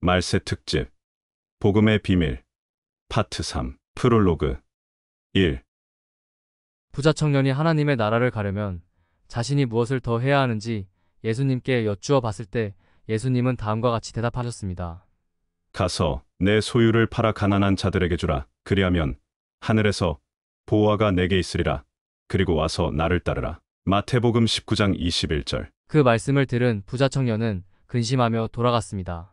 말세 특집 복음의 비밀 파트 3 프롤로그 1. 부자 청년이 하나님의 나라를 가려면 자신이 무엇을 더 해야 하는지 예수님께 여쭈어 봤을 때 예수님은 다음과 같이 대답하셨습니다. 가서 내 소유를 팔아 가난한 자들에게 주라. 그리하면 하늘에서 보화가 내게 있으리라. 그리고 와서 나를 따르라. 마태복음 19장 21절. 그 말씀을 들은 부자 청년은 근심하며 돌아갔습니다.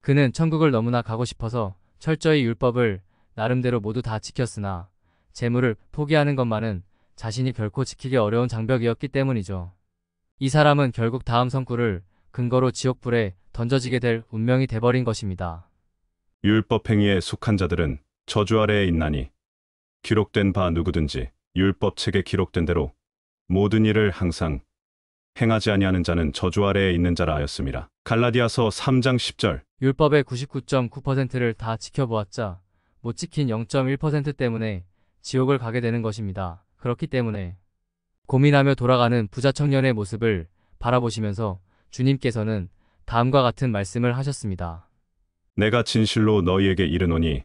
그는 천국을 너무나 가고 싶어서 철저히 율법을 나름대로 모두 다 지켰으나 재물을 포기하는 것만은 자신이 결코 지키기 어려운 장벽이었기 때문이죠. 이 사람은 결국 다음 성구를 근거로 지옥불에 던져지게 될 운명이 돼버린 것입니다. 율법 행위에 속한 자들은 저주 아래에 있나니 기록된 바 누구든지 율법책에 기록된 대로 모든 일을 항상 행하지 아니하는 자는 저주 아래에 있는 자라 하였습니다. 갈라디아서 3장 10절. 율법의 99.9%를 다 지켜보았자 못 지킨 0.1% 때문에 지옥을 가게 되는 것입니다. 그렇기 때문에 고민하며 돌아가는 부자 청년의 모습을 바라보시면서 주님께서는 다음과 같은 말씀을 하셨습니다. 내가 진실로 너희에게 이르노니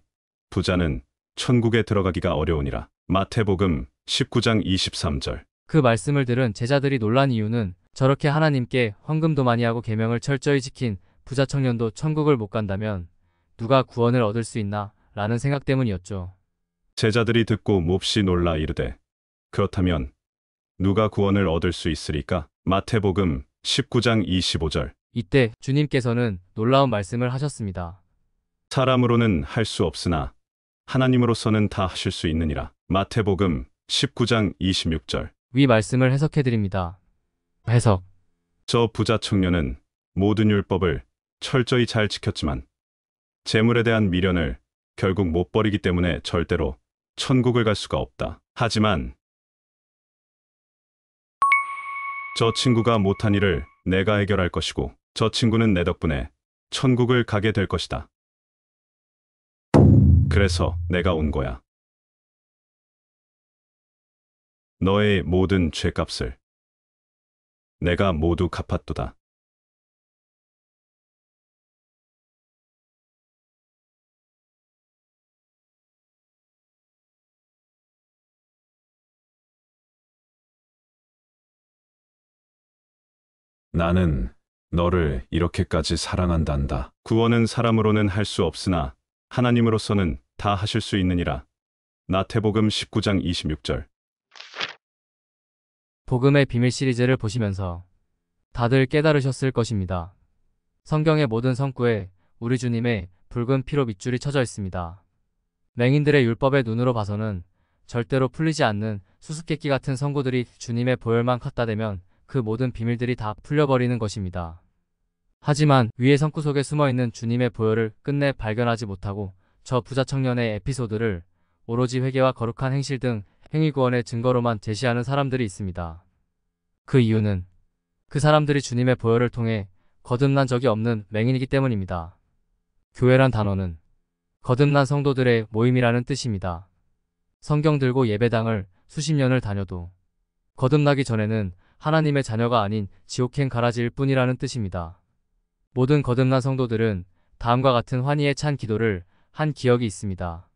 부자는 천국에 들어가기가 어려우니라. 마태복음 19장 23절. 그 말씀을 들은 제자들이 놀란 이유는 저렇게 하나님께 헌금도 많이 하고 계명을 철저히 지킨 부자 청년도 천국을 못 간다면 누가 구원을 얻을 수 있나 라는 생각 때문이었죠. 제자들이 듣고 몹시 놀라 이르되 그렇다면 누가 구원을 얻을 수 있으리까? 마태복음 19장 25절. 이때 주님께서는 놀라운 말씀을 하셨습니다. 사람으로는 할 수 없으나 하나님으로서는 다 하실 수 있느니라. 마태복음 19장 26절. 위 말씀을 해석해드립니다. 해석. 저 부자 청년은 모든 율법을 철저히 잘 지켰지만 재물에 대한 미련을 결국 못 버리기 때문에 절대로 천국을 갈 수가 없다. 하지만 저 친구가 못한 일을 내가 해결할 것이고 저 친구는 내 덕분에 천국을 가게 될 것이다. 그래서 내가 온 거야. 너의 모든 죄값을 내가 모두 갚았도다. 나는 너를 이렇게까지 사랑한단다. 구원은 사람으로는 할 수 없으나 하나님으로서는 다 하실 수 있느니라. 마태복음 19장 26절. 복음의 비밀 시리즈를 보시면서 다들 깨달으셨을 것입니다. 성경의 모든 성구에 우리 주님의 붉은 피로 밑줄이 쳐져 있습니다. 맹인들의 율법의 눈으로 봐서는 절대로 풀리지 않는 수수께끼 같은 성구들이 주님의 보혈만 갖다 대면 그 모든 비밀들이 다 풀려버리는 것입니다. 하지만 위의 성구 속에 숨어있는 주님의 보혈을 끝내 발견하지 못하고 저 부자 청년의 에피소드를 오로지 회개와 거룩한 행실 등 행위구원의 증거로만 제시하는 사람들이 있습니다. 그 이유는 그 사람들이 주님의 보혈을 통해 거듭난 적이 없는 맹인이기 때문입니다. 교회란 단어는 거듭난 성도들의 모임이라는 뜻입니다. 성경 들고 예배당을 수십 년을 다녀도 거듭나기 전에는 하나님의 자녀가 아닌 지옥행 가라지일 뿐이라는 뜻입니다. 모든 거듭난 성도들은 다음과 같은 환희에 찬 기도를 한 기억이 있습니다.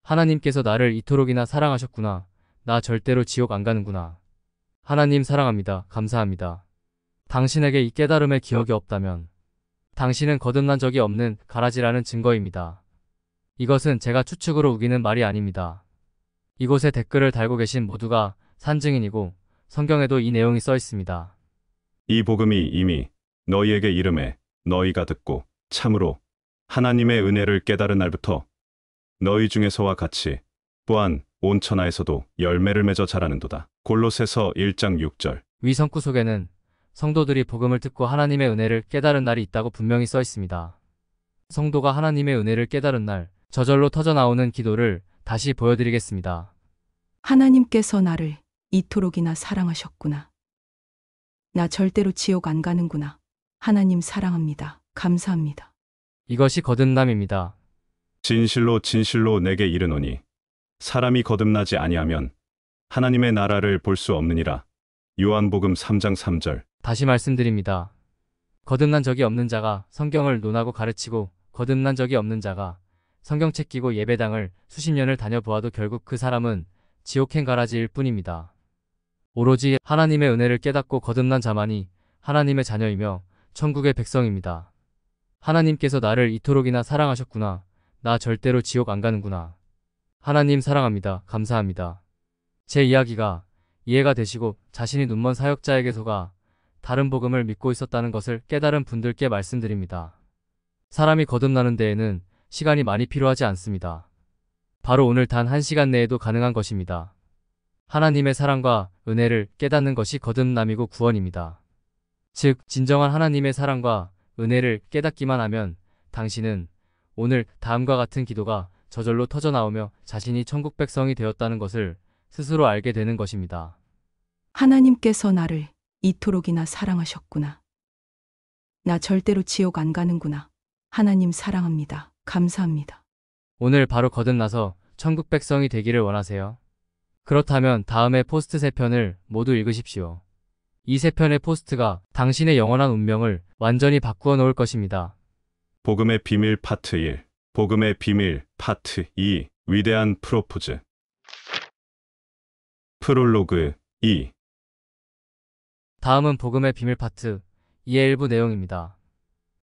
하나님께서 나를 이토록이나 사랑하셨구나. 나 절대로 지옥 안 가는구나. 하나님 사랑합니다. 감사합니다. 당신에게 이 깨달음의 기억이 없다면 당신은 거듭난 적이 없는 가라지라는 증거입니다. 이것은 제가 추측으로 우기는 말이 아닙니다. 이곳에 댓글을 달고 계신 모두가 산증인이고 성경에도 이 내용이 써 있습니다. 이 복음이 이미 너희에게 이름에 너희가 듣고 참으로 하나님의 은혜를 깨달은 날부터 너희 중에서와 같이 또한 온 천하에서도 열매를 맺어 자라는도다. 골로새서 1장 6절. 위 성구 속에는 성도들이 복음을 듣고 하나님의 은혜를 깨달은 날이 있다고 분명히 써 있습니다. 성도가 하나님의 은혜를 깨달은 날, 저절로 터져나오는 기도를 다시 보여드리겠습니다. 하나님께서 나를 이토록이나 사랑하셨구나. 나 절대로 지옥 안 가는구나. 하나님 사랑합니다. 감사합니다. 이것이 거듭남입니다. 진실로 진실로 내게 이르노니 사람이 거듭나지 아니하면 하나님의 나라를 볼 수 없느니라. 요한복음 3장 3절. 다시 말씀드립니다. 거듭난 적이 없는 자가 성경을 논하고 가르치고 거듭난 적이 없는 자가 성경책 끼고 예배당을 수십 년을 다녀보아도 결국 그 사람은 지옥행 가라지일 뿐입니다. 오로지 하나님의 은혜를 깨닫고 거듭난 자만이 하나님의 자녀이며 천국의 백성입니다. 하나님께서 나를 이토록이나 사랑하셨구나. 나 절대로 지옥 안 가는구나. 하나님 사랑합니다. 감사합니다. 제 이야기가 이해가 되시고 자신이 눈먼 사역자에게서가 다른 복음을 믿고 있었다는 것을 깨달은 분들께 말씀드립니다. 사람이 거듭나는 데에는 시간이 많이 필요하지 않습니다. 바로 오늘 단 1시간 내에도 가능한 것입니다. 하나님의 사랑과 은혜를 깨닫는 것이 거듭남이고 구원입니다. 즉, 진정한 하나님의 사랑과 은혜를 깨닫기만 하면 당신은 오늘 다음과 같은 기도가 저절로 터져나오며 자신이 천국 백성이 되었다는 것을 스스로 알게 되는 것입니다. 하나님께서 나를 이토록이나 사랑하셨구나. 나 절대로 지옥 안 가는구나. 하나님 사랑합니다. 감사합니다. 오늘 바로 거듭나서 천국 백성이 되기를 원하세요? 그렇다면 다음에 포스트 3편을 모두 읽으십시오. 이 3편의 포스트가 당신의 영원한 운명을 완전히 바꾸어 놓을 것입니다. 복음의 비밀 파트 1, 복음의 비밀 파트 2, 위대한 프로포즈. 프롤로그 2. 다음은 복음의 비밀 파트 2의 일부 내용입니다.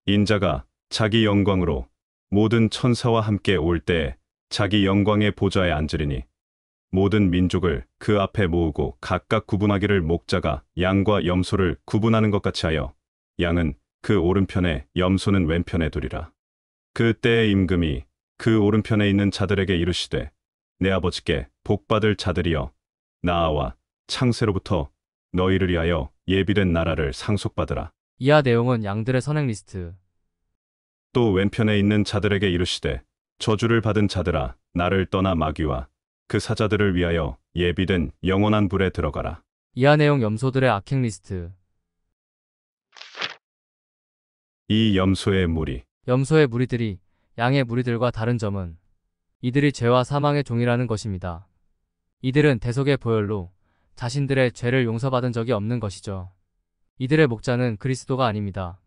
인자가 자기 영광으로 모든 천사와 함께 올 때에 자기 영광의 보좌에 앉으리니 모든 민족을 그 앞에 모으고 각각 구분하기를 목자가 양과 염소를 구분하는 것 같이 하여 양은 그 오른편에 염소는 왼편에 두리라. 그때에 임금이 그 오른편에 있는 자들에게 이르시되 내 아버지께 복받을 자들이여 나아와 창세로부터 너희를 위하여 예비된 나라를 상속받으라. 이하 내용은 양들의 선행 리스트. 또 왼편에 있는 자들에게 이르시되 저주를 받은 자들아 나를 떠나 마귀와 그 사자들을 위하여 예비된 영원한 불에 들어가라. 이하 내용 염소들의 악행 리스트. 이 염소의 무리. 염소의 무리들이 양의 무리들과 다른 점은 이들이 죄와 사망의 종이라는 것입니다. 이들은 대속의 보혈로 자신들의 죄를 용서받은 적이 없는 것이죠. 이들의 목자는 그리스도가 아닙니다.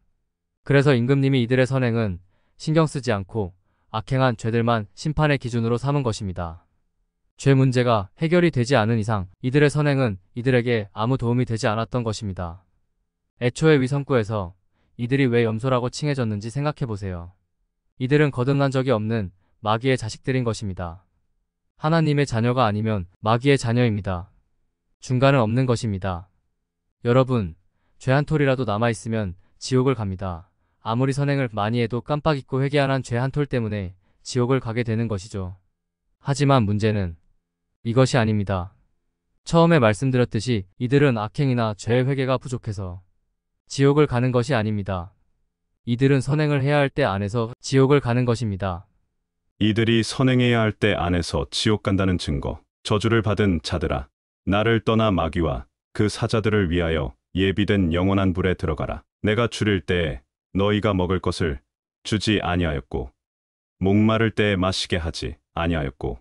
그래서 임금님이 이들의 선행은 신경 쓰지 않고 악행한 죄들만 심판의 기준으로 삼은 것입니다. 죄 문제가 해결이 되지 않은 이상 이들의 선행은 이들에게 아무 도움이 되지 않았던 것입니다. 애초에 위성구에서 이들이 왜 염소라고 칭해졌는지 생각해보세요. 이들은 거듭난 적이 없는 마귀의 자식들인 것입니다. 하나님의 자녀가 아니면 마귀의 자녀입니다. 중간은 없는 것입니다. 여러분, 죄 한 톨이라도 남아있으면 지옥을 갑니다. 아무리 선행을 많이 해도 깜빡 잊고 회개 안 한 죄 한 톨 때문에 지옥을 가게 되는 것이죠. 하지만 문제는 이것이 아닙니다. 처음에 말씀드렸듯이 이들은 악행이나 죄의 회개가 부족해서 지옥을 가는 것이 아닙니다. 이들은 선행을 해야 할 때 안에서 지옥을 가는 것입니다. 이들이 선행해야 할 때 안에서 지옥 간다는 증거. 저주를 받은 자들아 나를 떠나 마귀와 그 사자들을 위하여 예비된 영원한 불에 들어가라. 내가 줄일 때에 너희가 먹을 것을 주지 아니하였고 목마를 때에 마시게 하지 아니하였고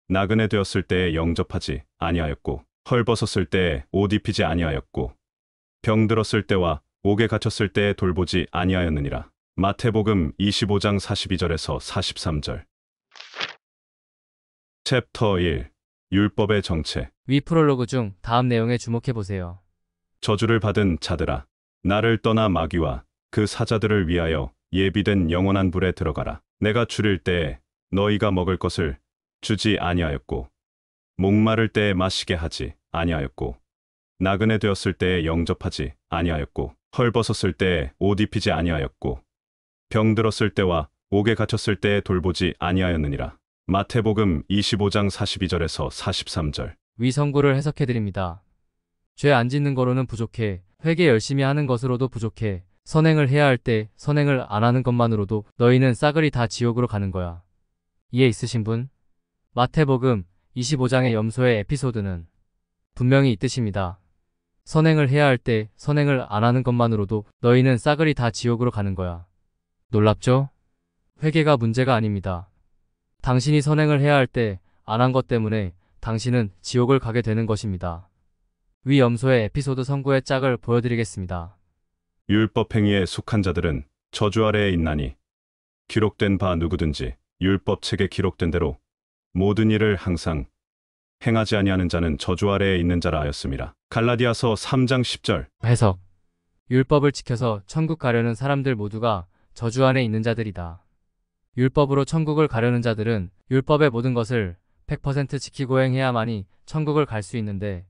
나그네 되었을 때에 영접하지 아니하였고 헐벗었을 때에 옷 입히지 아니하였고 병들었을 때와 옥에 갇혔을 때에 돌보지 아니하였느니라. 마태복음 25장 42절에서 43절. 챕터 1. 율법의 정체. 위 프롤로그 중 다음 내용에 주목해보세요. 저주를 받은 자들아 나를 떠나 마귀와 그 사자들을 위하여 예비된 영원한 불에 들어가라. 내가 줄일 때에 너희가 먹을 것을 주지 아니하였고 목마를 때에 마시게 하지 아니하였고 나그네 되었을 때에 영접하지 아니하였고 헐벗었을 때에 옷 입히지 아니하였고 병들었을 때와 옥에 갇혔을 때에 돌보지 아니하였느니라. 마태복음 25장 42절에서 43절. 위 성구를 해석해드립니다. 죄 안 짓는 거로는 부족해. 회개 열심히 하는 것으로도 부족해. 선행을 해야 할 때 선행을 안 하는 것만으로도 너희는 싸그리 다 지옥으로 가는 거야. 이해 있으신 분? 마태복음 25장의 염소의 에피소드는 분명히 이 뜻입니다. 선행을 해야 할 때 선행을 안 하는 것만으로도 너희는 싸그리 다 지옥으로 가는 거야. 놀랍죠? 회개가 문제가 아닙니다. 당신이 선행을 해야 할 때 안 한 것 때문에 당신은 지옥을 가게 되는 것입니다. 위 염소의 에피소드 성구의 짝을 보여드리겠습니다. 율법 행위에 속한 자들은 저주 아래에 있나니 기록된 바 누구든지 율법책에 기록된 대로 모든 일을 항상 행하지 아니하는 자는 저주 아래에 있는 자라 하였습니다. 갈라디아서 3장 10절. 해석. 율법을 지켜서 천국 가려는 사람들 모두가 저주 안에 있는 자들이다. 율법으로 천국을 가려는 자들은 율법의 모든 것을 100% 지키고 행해야만이 천국을 갈 수 있는데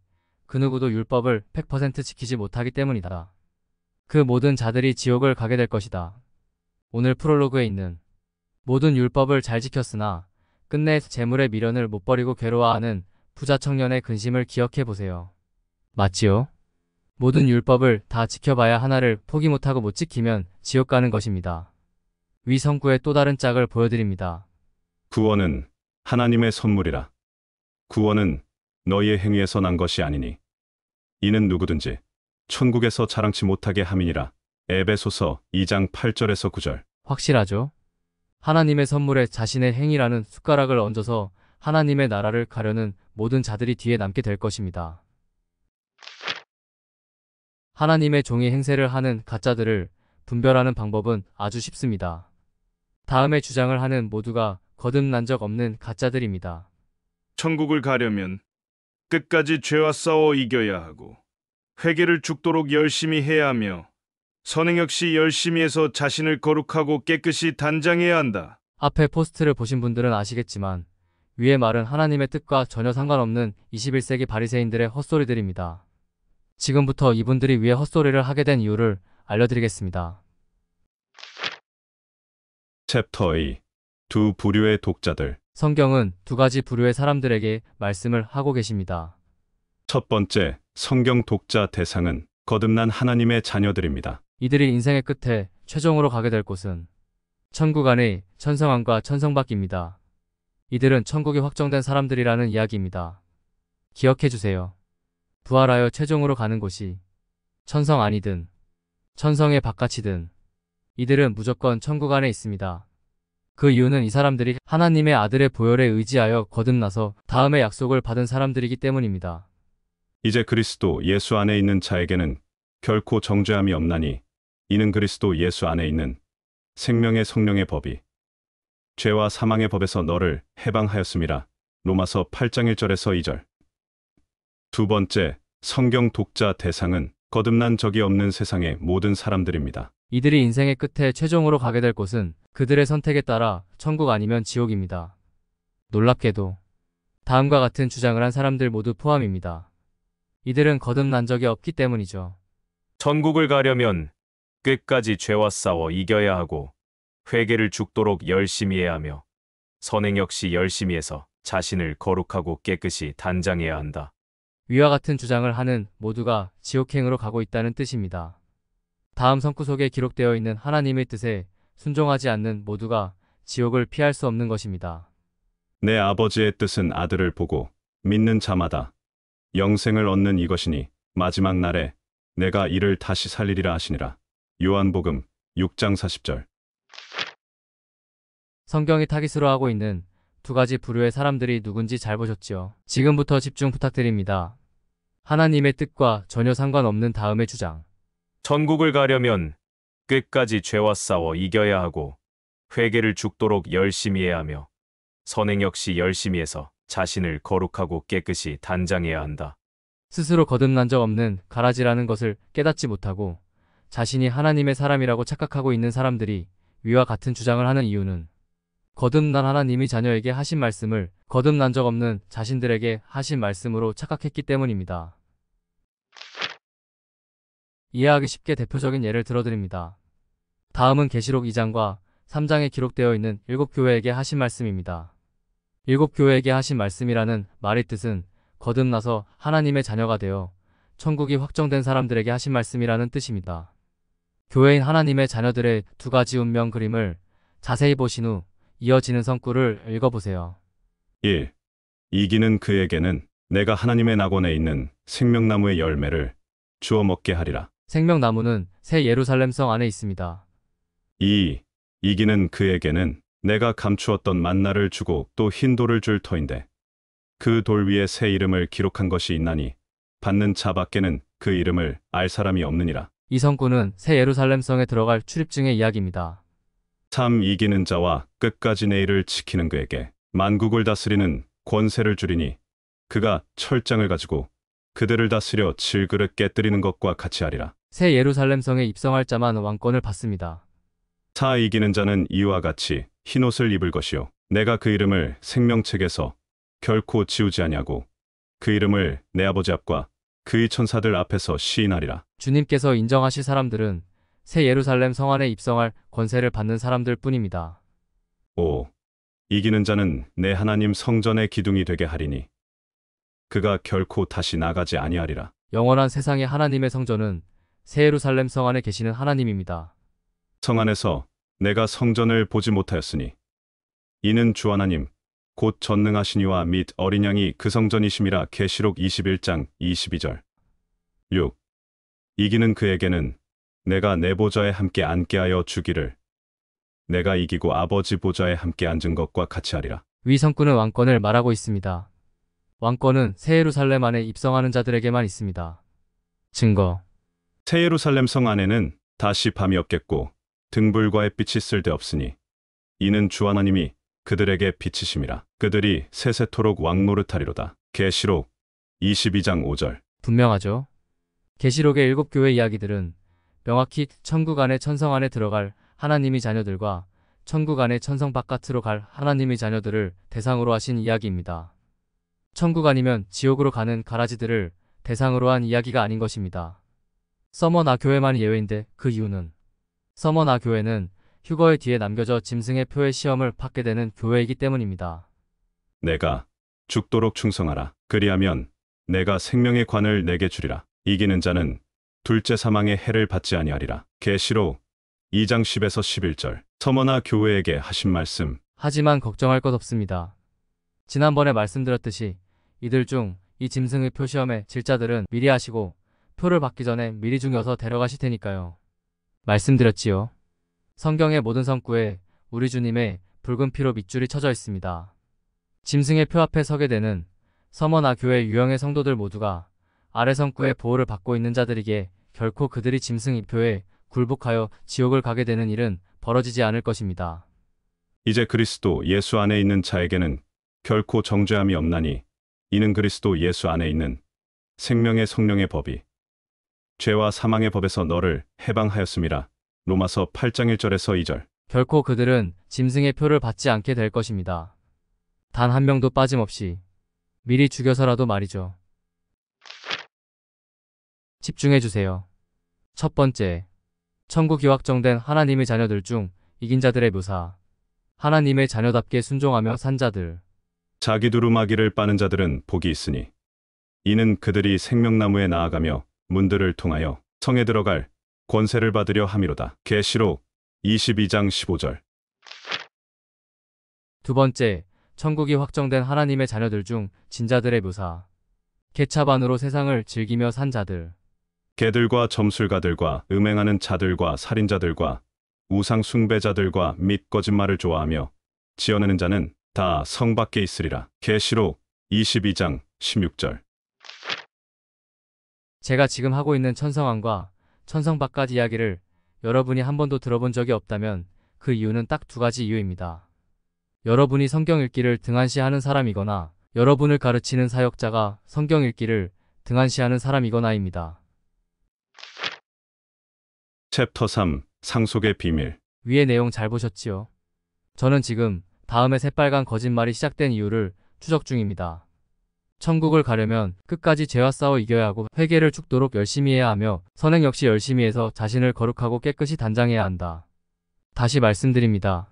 그 누구도 율법을 100% 지키지 못하기 때문이다. 그 모든 자들이 지옥을 가게 될 것이다. 오늘 프롤로그에 있는 모든 율법을 잘 지켰으나 끝내 재물의 미련을 못 버리고 괴로워하는 부자 청년의 근심을 기억해 보세요. 맞지요? 모든 율법을 다 지켜봐야 하나를 포기 못하고 못 지키면 지옥 가는 것입니다. 위 성구의 또 다른 짝을 보여드립니다. 구원은 하나님의 선물이라. 구원은 너희의 행위에서 난 것이 아니니 이는 누구든지 천국에서 자랑치 못하게 함이니라. 에베소서 2장 8절에서 9절. 확실하죠? 하나님의 선물에 자신의 행위라는 숟가락을 얹어서 하나님의 나라를 가려는 모든 자들이 뒤에 남게 될 것입니다. 하나님의 종이 행세를 하는 가짜들을 분별하는 방법은 아주 쉽습니다. 다음의 주장을 하는 모두가 거듭난 적 없는 가짜들입니다. 천국을 가려면 끝까지 죄와 싸워 이겨야 하고 회개를 죽도록 열심히 해야 하며 선행 역시 열심히 해서 자신을 거룩하고 깨끗이 단장해야 한다. 앞에 포스트를 보신 분들은 아시겠지만 위의 말은 하나님의 뜻과 전혀 상관없는 21세기 바리새인들의 헛소리들입니다. 지금부터 이분들이 왜 헛소리를 하게 된 이유를 알려드리겠습니다. 챕터 2. 두 부류의 독자들. 성경은 두 가지 부류의 사람들에게 말씀을 하고 계십니다. 첫 번째, 성경 독자 대상은 거듭난 하나님의 자녀들입니다. 이들이 인생의 끝에 최종으로 가게 될 곳은 천국 안의 천성안과 천성밖입니다. 이들은 천국이 확정된 사람들이라는 이야기입니다. 기억해 주세요. 부활하여 최종으로 가는 곳이 천성 안이든 천성의 바깥이든 이들은 무조건 천국 안에 있습니다. 그 이유는 이 사람들이 하나님의 아들의 보혈에 의지하여 거듭나서 다음의 약속을 받은 사람들이기 때문입니다. 이제 그리스도 예수 안에 있는 자에게는 결코 정죄함이 없나니 이는 그리스도 예수 안에 있는 생명의 성령의 법이 죄와 사망의 법에서 너를 해방하였음이라. 로마서 8장 1절에서 2절. 두 번째, 성경 독자 대상은 거듭난 적이 없는 세상의 모든 사람들입니다. 이들이 인생의 끝에 최종으로 가게 될 곳은 그들의 선택에 따라 천국 아니면 지옥입니다. 놀랍게도 다음과 같은 주장을 한 사람들 모두 포함입니다. 이들은 거듭난 적이 없기 때문이죠. 천국을 가려면 끝까지 죄와 싸워 이겨야 하고 회개를 죽도록 열심히 해야 하며 선행 역시 열심히 해서 자신을 거룩하고 깨끗이 단장해야 한다. 위와 같은 주장을 하는 모두가 지옥행으로 가고 있다는 뜻입니다. 다음 성구 속에 기록되어 있는 하나님의 뜻에 순종하지 않는 모두가 지옥을 피할 수 없는 것입니다. 내 아버지의 뜻은 아들을 보고 믿는 자마다 영생을 얻는 이것이니 마지막 날에 내가 이를 다시 살리리라 하시니라. 요한복음 6장 40절. 성경이 타깃으로 하고 있는 두 가지 부류의 사람들이 누군지 잘 보셨지요? 지금부터 집중 부탁드립니다. 하나님의 뜻과 전혀 상관없는 다음의 주장. 천국을 가려면 끝까지 죄와 싸워 이겨야 하고 회개를 죽도록 열심히 해야 하며 선행 역시 열심히 해서 자신을 거룩하고 깨끗이 단장해야 한다. 스스로 거듭난 적 없는 가라지라는 것을 깨닫지 못하고 자신이 하나님의 사람이라고 착각하고 있는 사람들이 위와 같은 주장을 하는 이유는 거듭난 하나님이 자녀에게 하신 말씀을 거듭난 적 없는 자신들에게 하신 말씀으로 착각했기 때문입니다. 이해하기 쉽게 대표적인 예를 들어드립니다. 다음은 계시록 2장과 3장에 기록되어 있는 7교회에게 하신 말씀입니다. 7교회에게 하신 말씀이라는 말의 뜻은 거듭나서 하나님의 자녀가 되어 천국이 확정된 사람들에게 하신 말씀이라는 뜻입니다. 교회인 하나님의 자녀들의 두 가지 운명 그림을 자세히 보신 후 이어지는 성구를 읽어보세요. 1. 이기는 그에게는 내가 하나님의 낙원에 있는 생명나무의 열매를 주어 먹게 하리라. 생명나무는 새 예루살렘성 안에 있습니다. 2. 이기는 그에게는 내가 감추었던 만나를 주고 또 흰 돌을 줄 터인데 그 돌 위에 새 이름을 기록한 것이 있나니 받는 자 밖에는 그 이름을 알 사람이 없느니라. 이 성구는 새 예루살렘 성에 들어갈 출입증의 이야기입니다. 3. 이기는 자와 끝까지 내 일을 지키는 그에게 만국을 다스리는 권세를 주리니 그가 철장을 가지고 그들을 다스려 질그릇 깨뜨리는 것과 같이 하리라. 새 예루살렘 성에 입성할 자만 왕권을 받습니다. 4. 이기는 자는 이와 같이 흰옷을 입을 것이요 내가 그 이름을 생명책에서 결코 지우지 아니하고 그 이름을 내 아버지 앞과 그의 천사들 앞에서 시인하리라. 주님께서 인정하실 사람들은 새 예루살렘 성 안에 입성할 권세를 받는 사람들 뿐입니다. 5. 이기는 자는 내 하나님 성전의 기둥이 되게 하리니 그가 결코 다시 나가지 아니하리라. 영원한 세상의 하나님의 성전은 새 예루살렘 성 안에 계시는 하나님입니다. 성 안에서 내가 성전을 보지 못하였으니 이는 주 하나님 곧 전능하시니와 및 어린 양이 그 성전이심이라. 계시록 21장 22절. 6. 이기는 그에게는 내가 내 보좌에 함께 앉게 하여 주기를 내가 이기고 아버지 보좌에 함께 앉은 것과 같이 하리라. 위 성구는 왕권을 말하고 있습니다. 왕권은 새 예루살렘 안에 입성하는 자들에게만 있습니다. 증거. 새 예루살렘 성 안에는 다시 밤이 없겠고 등불과 햇빛이 쓸데없으니 이는 주 하나님이 그들에게 비치심이라. 그들이 세세토록 왕 노릇하리로다. 계시록 22장 5절. 분명하죠. 계시록의 7교회 이야기들은 명확히 천국 안에 천성 안에 들어갈 하나님의 자녀들과 천국 안에 천성 바깥으로 갈 하나님의 자녀들을 대상으로 하신 이야기입니다. 천국 아니면 지옥으로 가는 가라지들을 대상으로 한 이야기가 아닌 것입니다. 서머나 교회만 예외인데 그 이유는 서머나 교회는 휴거의 뒤에 남겨져 짐승의 표의 시험을 받게 되는 교회이기 때문입니다. 내가 죽도록 충성하라. 그리하면 내가 생명의 관을 내게 주리라. 이기는 자는 둘째 사망의 해를 받지 아니하리라. 계시록 2장 10에서 11절. 서머나 교회에게 하신 말씀. 하지만 걱정할 것 없습니다. 지난번에 말씀드렸듯이 이들 중 이 짐승의 표 시험에 질 자들은 미리 하시고 표를 받기 전에 미리 죽여서 데려가실 테니까요. 말씀드렸지요. 성경의 모든 성구에 우리 주님의 붉은 피로 밑줄이 쳐져 있습니다. 짐승의 표 앞에 서게 되는 서머나 교회 유형의 성도들 모두가 아래 성구의 보호를 받고 있는 자들이기에 결코 그들이 짐승 이 표에 굴복하여 지옥을 가게 되는 일은 벌어지지 않을 것입니다. 이제 그리스도 예수 안에 있는 자에게는 결코 정죄함이 없나니 이는 그리스도 예수 안에 있는 생명의 성령의 법이 죄와 사망의 법에서 너를 해방하였음이라. 로마서 8장 1절에서 2절. 결코 그들은 짐승의 표를 받지 않게 될 것입니다. 단 한 명도 빠짐없이 미리 죽여서라도 말이죠. 집중해주세요. 첫 번째, 천국이 확정된 하나님의 자녀들 중 이긴 자들의 묘사. 하나님의 자녀답게 순종하며 산 자들. 자기 두루마기를 빠는 자들은 복이 있으니 이는 그들이 생명나무에 나아가며 문들을 통하여 성에 들어갈 권세를 받으려 함이로다. 계시록 22장 15절. 두 번째, 천국이 확정된 하나님의 자녀들 중 진자들의 묘사. 개차반으로 세상을 즐기며 산 자들. 개들과 점술가들과 음행하는 자들과 살인자들과 우상 숭배자들과 및 거짓말을 좋아하며 지어내는 자는 다 성 밖에 있으리라. 계시록 22장 16절. 제가 지금 하고 있는 천성안과 천성 바깥 이야기를 여러분이 한 번도 들어본 적이 없다면 그 이유는 딱 두 가지 이유입니다. 여러분이 성경 읽기를 등한시하는 사람이거나 여러분을 가르치는 사역자가 성경 읽기를 등한시하는 사람이거나입니다. 챕터 3 상속의 비밀. 위의 내용 잘 보셨지요? 저는 지금 다음에 새빨간 거짓말이 시작된 이유를 추적 중입니다. 천국을 가려면 끝까지 죄와 싸워 이겨야 하고 회개를 죽도록 열심히 해야 하며 선행 역시 열심히 해서 자신을 거룩하고 깨끗이 단장해야 한다. 다시 말씀드립니다.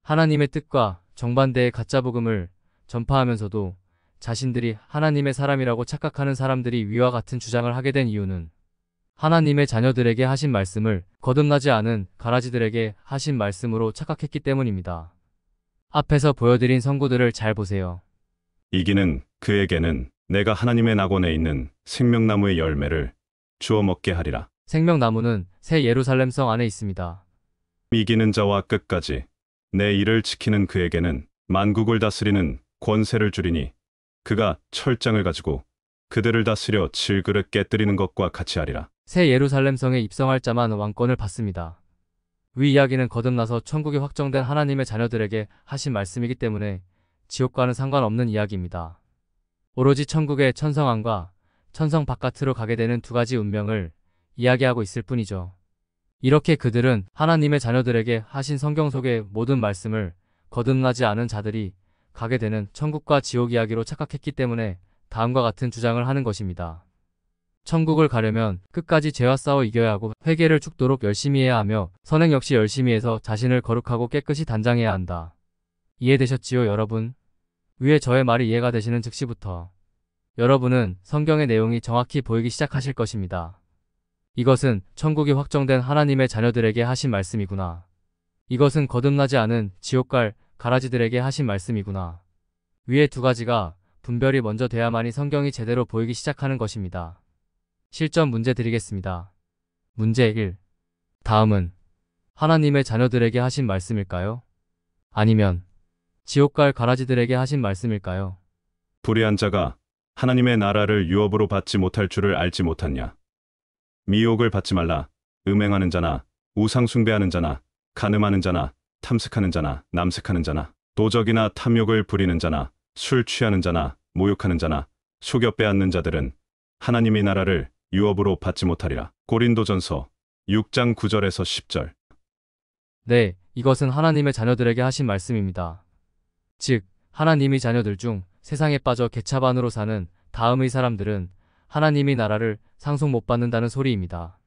하나님의 뜻과 정반대의 가짜 복음을 전파하면서도 자신들이 하나님의 사람이라고 착각하는 사람들이 위와 같은 주장을 하게 된 이유는 하나님의 자녀들에게 하신 말씀을 거듭나지 않은 가라지들에게 하신 말씀으로 착각했기 때문입니다. 앞에서 보여드린 성구들을 잘 보세요. 이기는 그에게는 내가 하나님의 낙원에 있는 생명나무의 열매를 주어 먹게 하리라. 생명나무는 새 예루살렘 성 안에 있습니다. 이기는 자와 끝까지 내 일을 지키는 그에게는 만국을 다스리는 권세를 주리니 그가 철장을 가지고 그들을 다스려 질그릇 깨뜨리는 것과 같이 하리라. 새 예루살렘 성에 입성할 자만 왕권을 받습니다. 위 이야기는 거듭나서 천국이 확정된 하나님의 자녀들에게 하신 말씀이기 때문에 지옥과는 상관없는 이야기입니다. 오로지 천국의 천성 안과 천성 바깥으로 가게 되는 두 가지 운명을 이야기하고 있을 뿐이죠. 이렇게 그들은 하나님의 자녀들에게 하신 성경 속의 모든 말씀을 거듭나지 않은 자들이 가게 되는 천국과 지옥 이야기로 착각했기 때문에 다음과 같은 주장을 하는 것입니다. 천국을 가려면 끝까지 죄와 싸워 이겨야 하고 회개를 죽도록 열심히 해야 하며 선행 역시 열심히 해서 자신을 거룩하고 깨끗이 단장해야 한다. 이해되셨지요, 여러분? 위에 저의 말이 이해가 되시는 즉시부터 여러분은 성경의 내용이 정확히 보이기 시작하실 것입니다. 이것은 천국이 확정된 하나님의 자녀들에게 하신 말씀이구나. 이것은 거듭나지 않은 지옥 갈 가라지들에게 하신 말씀이구나. 위에 두 가지가 분별이 먼저 돼야만이 성경이 제대로 보이기 시작하는 것입니다. 실전 문제 드리겠습니다. 문제 1. 다음은 하나님의 자녀들에게 하신 말씀일까요? 아니면 지옥 갈 가라지들에게 하신 말씀일까요? 불의한 자가 하나님의 나라를 유업으로 받지 못할 줄을 알지 못하냐. 미혹을 받지 말라. 음행하는 자나 우상 숭배하는 자나 간음하는 자나 탐색하는 자나 남색하는 자나 도적이나 탐욕을 부리는 자나 술 취하는 자나 모욕하는 자나 속여 빼앗는 자들은 하나님의 나라를 유업으로 받지 못하리라. 고린도전서 6장 9절에서 10절. 네, 이것은 하나님의 자녀들에게 하신 말씀입니다. 즉, 하나님의 자녀들 중 세상에 빠져 개차반으로 사는 다음의 사람들은 하나님의 나라를 상속 못 받는다는 소리입니다.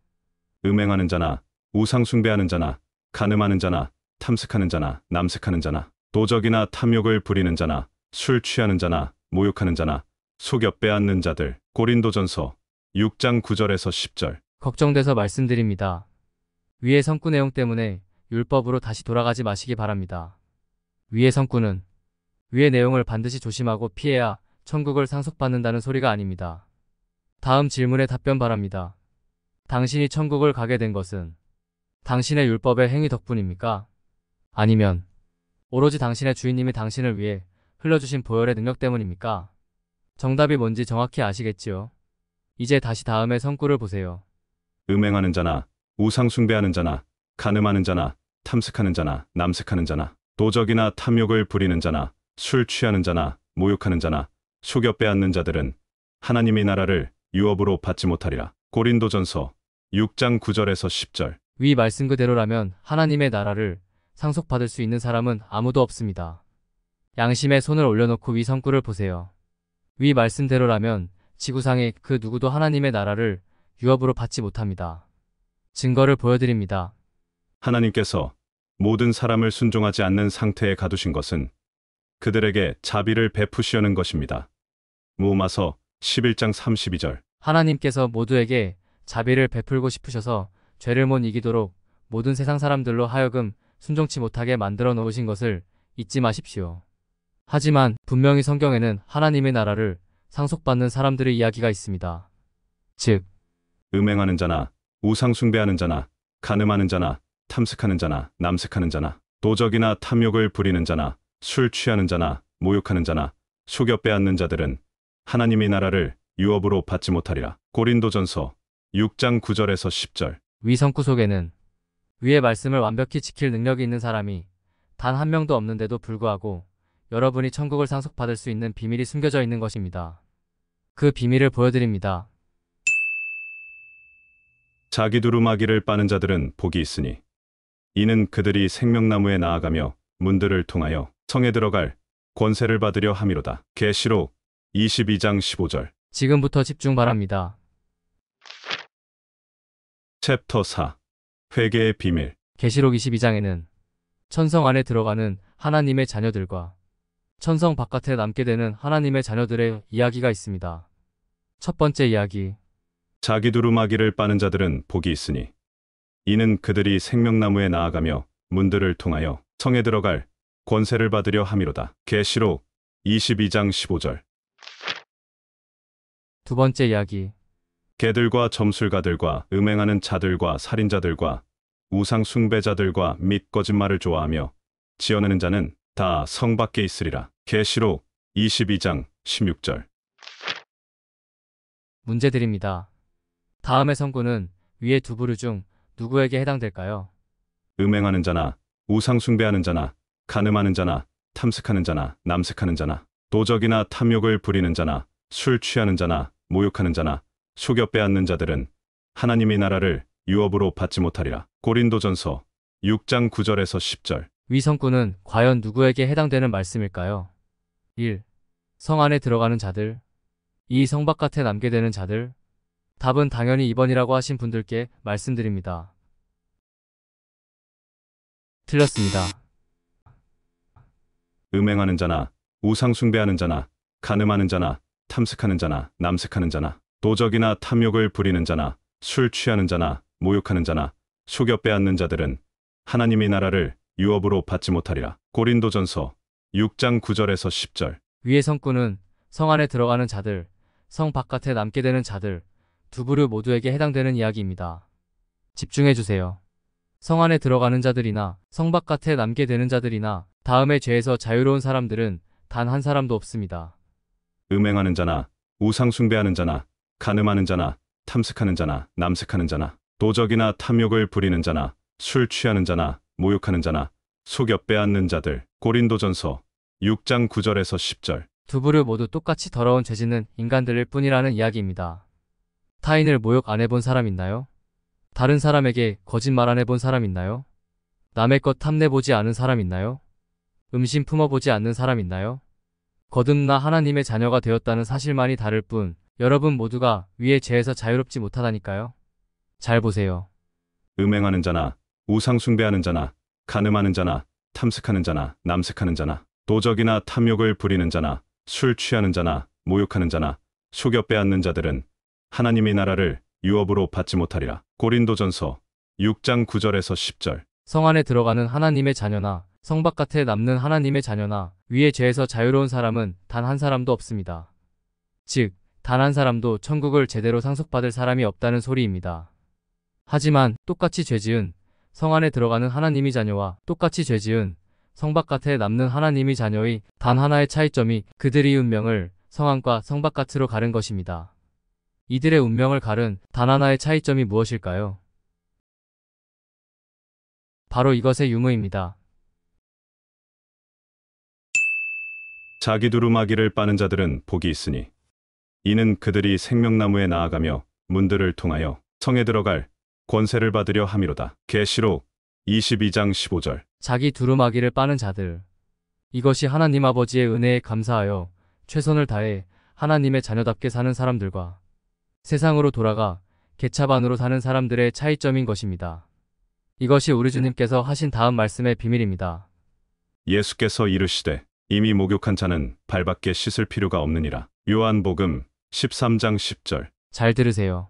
음행하는 자나 우상 숭배하는 자나 간음하는 자나 탐색하는 자나 남색하는 자나 도적이나 탐욕을 부리는 자나 술 취하는 자나 모욕하는 자나 속여 빼앗는 자들. 고린도전서 6장 9절에서 10절. 걱정돼서 말씀드립니다. 위의 성구 내용 때문에 율법으로 다시 돌아가지 마시기 바랍니다. 위의 성구는 위의 내용을 반드시 조심하고 피해야 천국을 상속받는다는 소리가 아닙니다. 다음 질문에 답변 바랍니다. 당신이 천국을 가게 된 것은 당신의 율법의 행위 덕분입니까? 아니면 오로지 당신의 주인님이 당신을 위해 흘려주신 보혈의 능력 때문입니까? 정답이 뭔지 정확히 아시겠지요? 이제 다시 다음의 성구를 보세요. 음행하는 자나 우상 숭배하는 자나 간음하는 자나 탐색하는 자나 남색하는 자나 도적이나 탐욕을 부리는 자나 술 취하는 자나 모욕하는 자나 속여 빼앗는 자들은 하나님의 나라를 유업으로 받지 못하리라. 고린도전서 6장 9절에서 10절. 위 말씀 그대로라면 하나님의 나라를 상속받을 수 있는 사람은 아무도 없습니다. 양심에 손을 올려놓고 위 성구를 보세요. 위 말씀대로라면 지구상의 그 누구도 하나님의 나라를 유업으로 받지 못합니다. 증거를 보여드립니다. 하나님께서 모든 사람을 순종하지 않는 상태에 가두신 것은 그들에게 자비를 베푸시려는 것입니다. 무마서 11장 32절. 하나님께서 모두에게 자비를 베풀고 싶으셔서 죄를 못 이기도록 모든 세상 사람들로 하여금 순종치 못하게 만들어 놓으신 것을 잊지 마십시오. 하지만 분명히 성경에는 하나님의 나라를 상속받는 사람들의 이야기가 있습니다. 즉, 음행하는 자나 우상 숭배하는 자나 간음하는 자나 탐색하는 자나 남색하는 자나 도적이나 탐욕을 부리는 자나 술 취하는 자나 모욕하는 자나 속여 빼앗는 자들은 하나님의 나라를 유업으로 받지 못하리라. 고린도전서 6장 9절에서 10절. 위 성구 속에는 위의 말씀을 완벽히 지킬 능력이 있는 사람이 단 한 명도 없는데도 불구하고 여러분이 천국을 상속받을 수 있는 비밀이 숨겨져 있는 것입니다. 그 비밀을 보여드립니다. 자기 두루마기를 빠는 자들은 복이 있으니 이는 그들이 생명나무에 나아가며 문들을 통하여 성에 들어갈 권세를 받으려 함이로다. 계시록 22장 15절. 지금부터 집중 바랍니다. 챕터 4. 회개의 비밀. 계시록 22장에는 천성 안에 들어가는 하나님의 자녀들과 천성 바깥에 남게 되는 하나님의 자녀들의 이야기가 있습니다. 첫 번째 이야기. 자기 두루마기를 빠는 자들은 복이 있으니 이는 그들이 생명나무에 나아가며 문들을 통하여 성에 들어갈 권세를 받으려 함이로다. 계시록 22장 15절. 두 번째 이야기. 개들과 점술가들과 음행하는 자들과 살인자들과 우상 숭배자들과 및 거짓말을 좋아하며 지어내는 자는 다 성 밖에 있으리라. 계시록 22장 16절. 문제 드립니다. 다음의 성구는 위의 두 부류 중 누구에게 해당될까요? 음행하는 자나 우상 숭배하는 자나 간음하는 자나 탐색하는 자나 남색하는 자나 도적이나 탐욕을 부리는 자나 술 취하는 자나 모욕하는 자나 속여 빼앗는 자들은 하나님의 나라를 유업으로 받지 못하리라. 고린도전서 6장 9절에서 10절. 위 성구는 과연 누구에게 해당되는 말씀일까요? 1. 성 안에 들어가는 자들. 2. 성 바깥에 남게 되는 자들. 답은 당연히 2번이라고 하신 분들께 말씀드립니다. 틀렸습니다. 음행하는 자나 우상 숭배하는 자나 간음하는 자나 탐색하는 자나 남색하는 자나 도적이나 탐욕을 부리는 자나 술 취하는 자나 모욕하는 자나 속여 빼앗는 자들은 하나님의 나라를 유업으로 받지 못하리라. 고린도전서 6장 9절에서 10절. 위의 성구는 성 안에 들어가는 자들, 성 바깥에 남게 되는 자들, 두 부류 모두에게 해당되는 이야기입니다. 집중해 주세요. 성 안에 들어가는 자들이나 성 바깥에 남게 되는 자들이나 다음의 죄에서 자유로운 사람들은 단 한 사람도 없습니다. 음행하는 자나 우상 숭배하는 자나 간음하는 자나 탐색하는 자나 남색하는 자나 도적이나 탐욕을 부리는 자나 술 취하는 자나 모욕하는 자나 속여 빼앗는 자들. 고린도전서 6장 9절에서 10절. 두 부류 모두 똑같이 더러운 죄 짓는 인간들일 뿐이라는 이야기입니다. 타인을 모욕 안 해본 사람 있나요? 다른 사람에게 거짓말 안 해본 사람 있나요? 남의 것 탐내보지 않은 사람 있나요? 음심 품어보지 않는 사람 있나요? 거듭나 하나님의 자녀가 되었다는 사실만이 다를 뿐 여러분 모두가 위의 죄에서 자유롭지 못하다니까요. 잘 보세요. 음행하는 자나 우상 숭배하는 자나 간음하는 자나 탐색하는 자나 남색하는 자나 도적이나 탐욕을 부리는 자나 술 취하는 자나 모욕하는 자나 속여 빼앗는 자들은 하나님의 나라를 유업으로 받지 못하리라. 고린도전서 6장 9절에서 10절. 성 안에 들어가는 하나님의 자녀나 성 바깥에 남는 하나님의 자녀나 위의 죄에서 자유로운 사람은 단 한 사람도 없습니다. 즉, 단 한 사람도 천국을 제대로 상속받을 사람이 없다는 소리입니다. 하지만 똑같이 죄지은 성 안에 들어가는 하나님의 자녀와 똑같이 죄지은 성 바깥에 남는 하나님의 자녀의 단 하나의 차이점이 그들의 운명을 성 안과 성 바깥으로 가른 것입니다. 이들의 운명을 가른 단 하나의 차이점이 무엇일까요? 바로 이것의 유무입니다. 자기 두루마기를 빠는 자들은 복이 있으니 이는 그들이 생명나무에 나아가며 문들을 통하여 성에 들어갈 권세를 받으려 함이로다. 계시록 22장 15절. 자기 두루마기를 빠는 자들. 이것이 하나님 아버지의 은혜에 감사하여 최선을 다해 하나님의 자녀답게 사는 사람들과 세상으로 돌아가 개차반으로 사는 사람들의 차이점인 것입니다. 이것이 우리 주님께서 하신 다음 말씀의 비밀입니다. 예수께서 이르시되 이미 목욕한 자는 발밖에 씻을 필요가 없느니라. 요한복음 13장 10절. 잘 들으세요.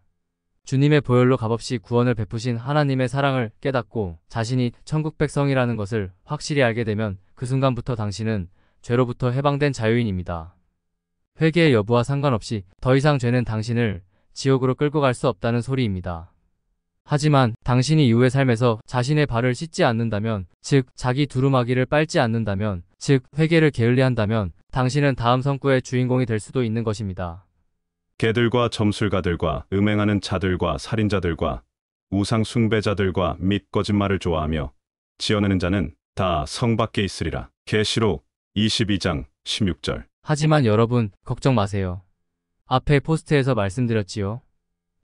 주님의 보혈로 값없이 구원을 베푸신 하나님의 사랑을 깨닫고 자신이 천국 백성이라는 것을 확실히 알게 되면 그 순간부터 당신은 죄로부터 해방된 자유인입니다. 회개의 여부와 상관없이 더 이상 죄는 당신을 지옥으로 끌고 갈 수 없다는 소리입니다. 하지만 당신이 이후의 삶에서 자신의 발을 씻지 않는다면, 즉 자기 두루마기를 빨지 않는다면, 즉 회개를 게을리한다면 당신은 다음 성구의 주인공이 될 수도 있는 것입니다. 개들과 점술가들과 음행하는 자들과 살인자들과 우상 숭배자들과 및 거짓말을 좋아하며 지어내는 자는 다 성 밖에 있으리라. 계시록 22장 16절. 하지만 여러분 걱정 마세요. 앞에 포스트에서 말씀드렸지요.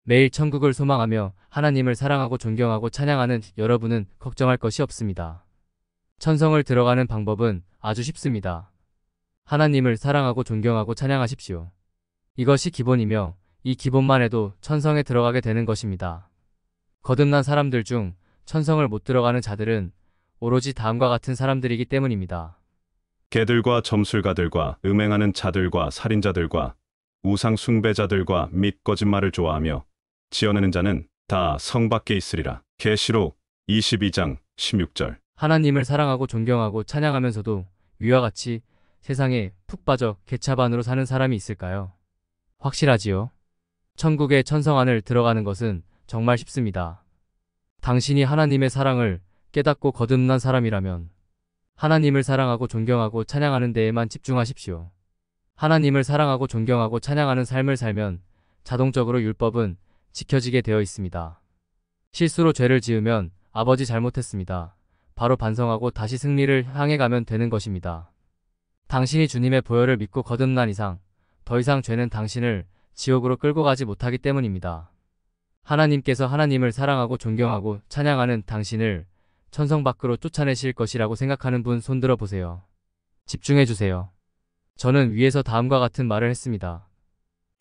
매일 천국을 소망하며 하나님을 사랑하고 존경하고 찬양하는 여러분은 걱정할 것이 없습니다. 천성을 들어가는 방법은 아주 쉽습니다. 하나님을 사랑하고 존경하고 찬양하십시오. 이것이 기본이며 이 기본만 해도 천성에 들어가게 되는 것입니다. 거듭난 사람들 중 천성을 못 들어가는 자들은 오로지 다음과 같은 사람들이기 때문입니다. 개들과 점술가들과 음행하는 자들과 살인자들과 우상 숭배자들과 및 거짓말을 좋아하며 지어내는 자는 다 성 밖에 있으리라. 계시록 22장 16절. 하나님을 사랑하고 존경하고 찬양하면서도 위와 같이 세상에 푹 빠져 개차반으로 사는 사람이 있을까요? 확실하지요? 천국의 천성 안을 들어가는 것은 정말 쉽습니다. 당신이 하나님의 사랑을 깨닫고 거듭난 사람이라면 하나님을 사랑하고 존경하고 찬양하는 데에만 집중하십시오. 하나님을 사랑하고 존경하고 찬양하는 삶을 살면 자동적으로 율법은 지켜지게 되어 있습니다. 실수로 죄를 지으면 아버지 잘못했습니다. 바로 반성하고 다시 승리를 향해 가면 되는 것입니다. 당신이 주님의 보혈을 믿고 거듭난 이상 더 이상 죄는 당신을 지옥으로 끌고 가지 못하기 때문입니다. 하나님께서 하나님을 사랑하고 존경하고 찬양하는 당신을 천성 밖으로 쫓아내실 것이라고 생각하는 분 손들어 보세요. 집중해 주세요. 저는 위에서 다음과 같은 말을 했습니다.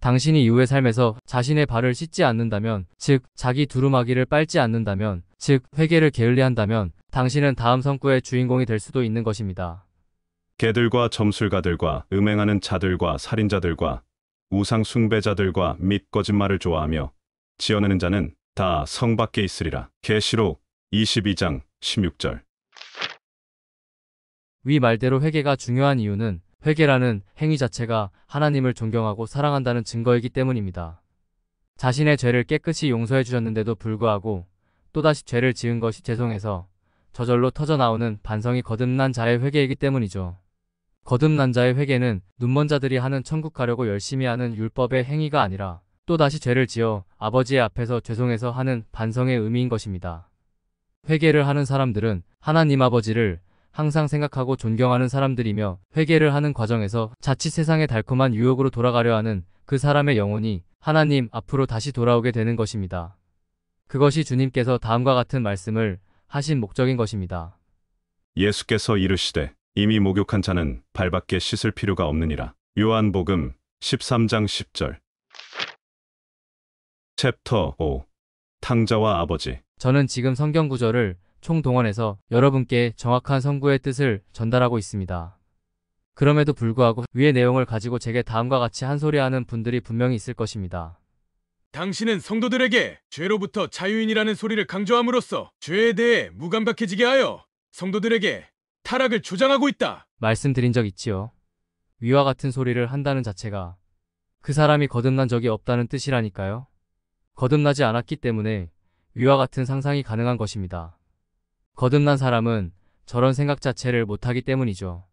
당신이 이후의 삶에서 자신의 발을 씻지 않는다면, 즉 자기 두루마기를 빨지 않는다면, 즉 회개를 게을리한다면 당신은 다음 성구의 주인공이 될 수도 있는 것입니다. 개들과 점술가들과 음행하는 자들과 살인자들과 우상 숭배자들과 및 거짓말을 좋아하며 지어내는 자는 다 성 밖에 있으리라. 계시록 22장 16절. 위 말대로 회개가 중요한 이유는 회개라는 행위 자체가 하나님을 존경하고 사랑한다는 증거이기 때문입니다. 자신의 죄를 깨끗이 용서해 주셨는데도 불구하고 또다시 죄를 지은 것이 죄송해서 저절로 터져나오는 반성이 거듭난 자의 회개이기 때문이죠. 거듭난 자의 회개는 눈먼 자들이 하는 천국 가려고 열심히 하는 율법의 행위가 아니라 또다시 죄를 지어 아버지의 앞에서 죄송해서 하는 반성의 의미인 것입니다. 회개를 하는 사람들은 하나님 아버지를 항상 생각하고 존경하는 사람들이며 회개를 하는 과정에서 자칫 세상의 달콤한 유혹으로 돌아가려 하는 그 사람의 영혼이 하나님 앞으로 다시 돌아오게 되는 것입니다. 그것이 주님께서 다음과 같은 말씀을 하신 목적인 것입니다. 예수께서 이르시되 이미 목욕한 자는 발밖에 씻을 필요가 없느니라. 요한복음 13장 10절. 챕터 5. 탕자와 아버지. 저는 지금 성경 구절을 총동원해서 여러분께 정확한 성구의 뜻을 전달하고 있습니다. 그럼에도 불구하고 위의 내용을 가지고 제게 다음과 같이 한 소리 하는 분들이 분명히 있을 것입니다. 당신은 성도들에게 죄로부터 자유인이라는 소리를 강조함으로써 죄에 대해 무감각해지게 하여 성도들에게 타락을 조장하고 있다. 말씀드린 적 있지요. 위와 같은 소리를 한다는 자체가 그 사람이 거듭난 적이 없다는 뜻이라니까요. 거듭나지 않았기 때문에 위와 같은 상상이 가능한 것입니다. 거듭난 사람은 저런 생각 자체를 못하기 때문이죠.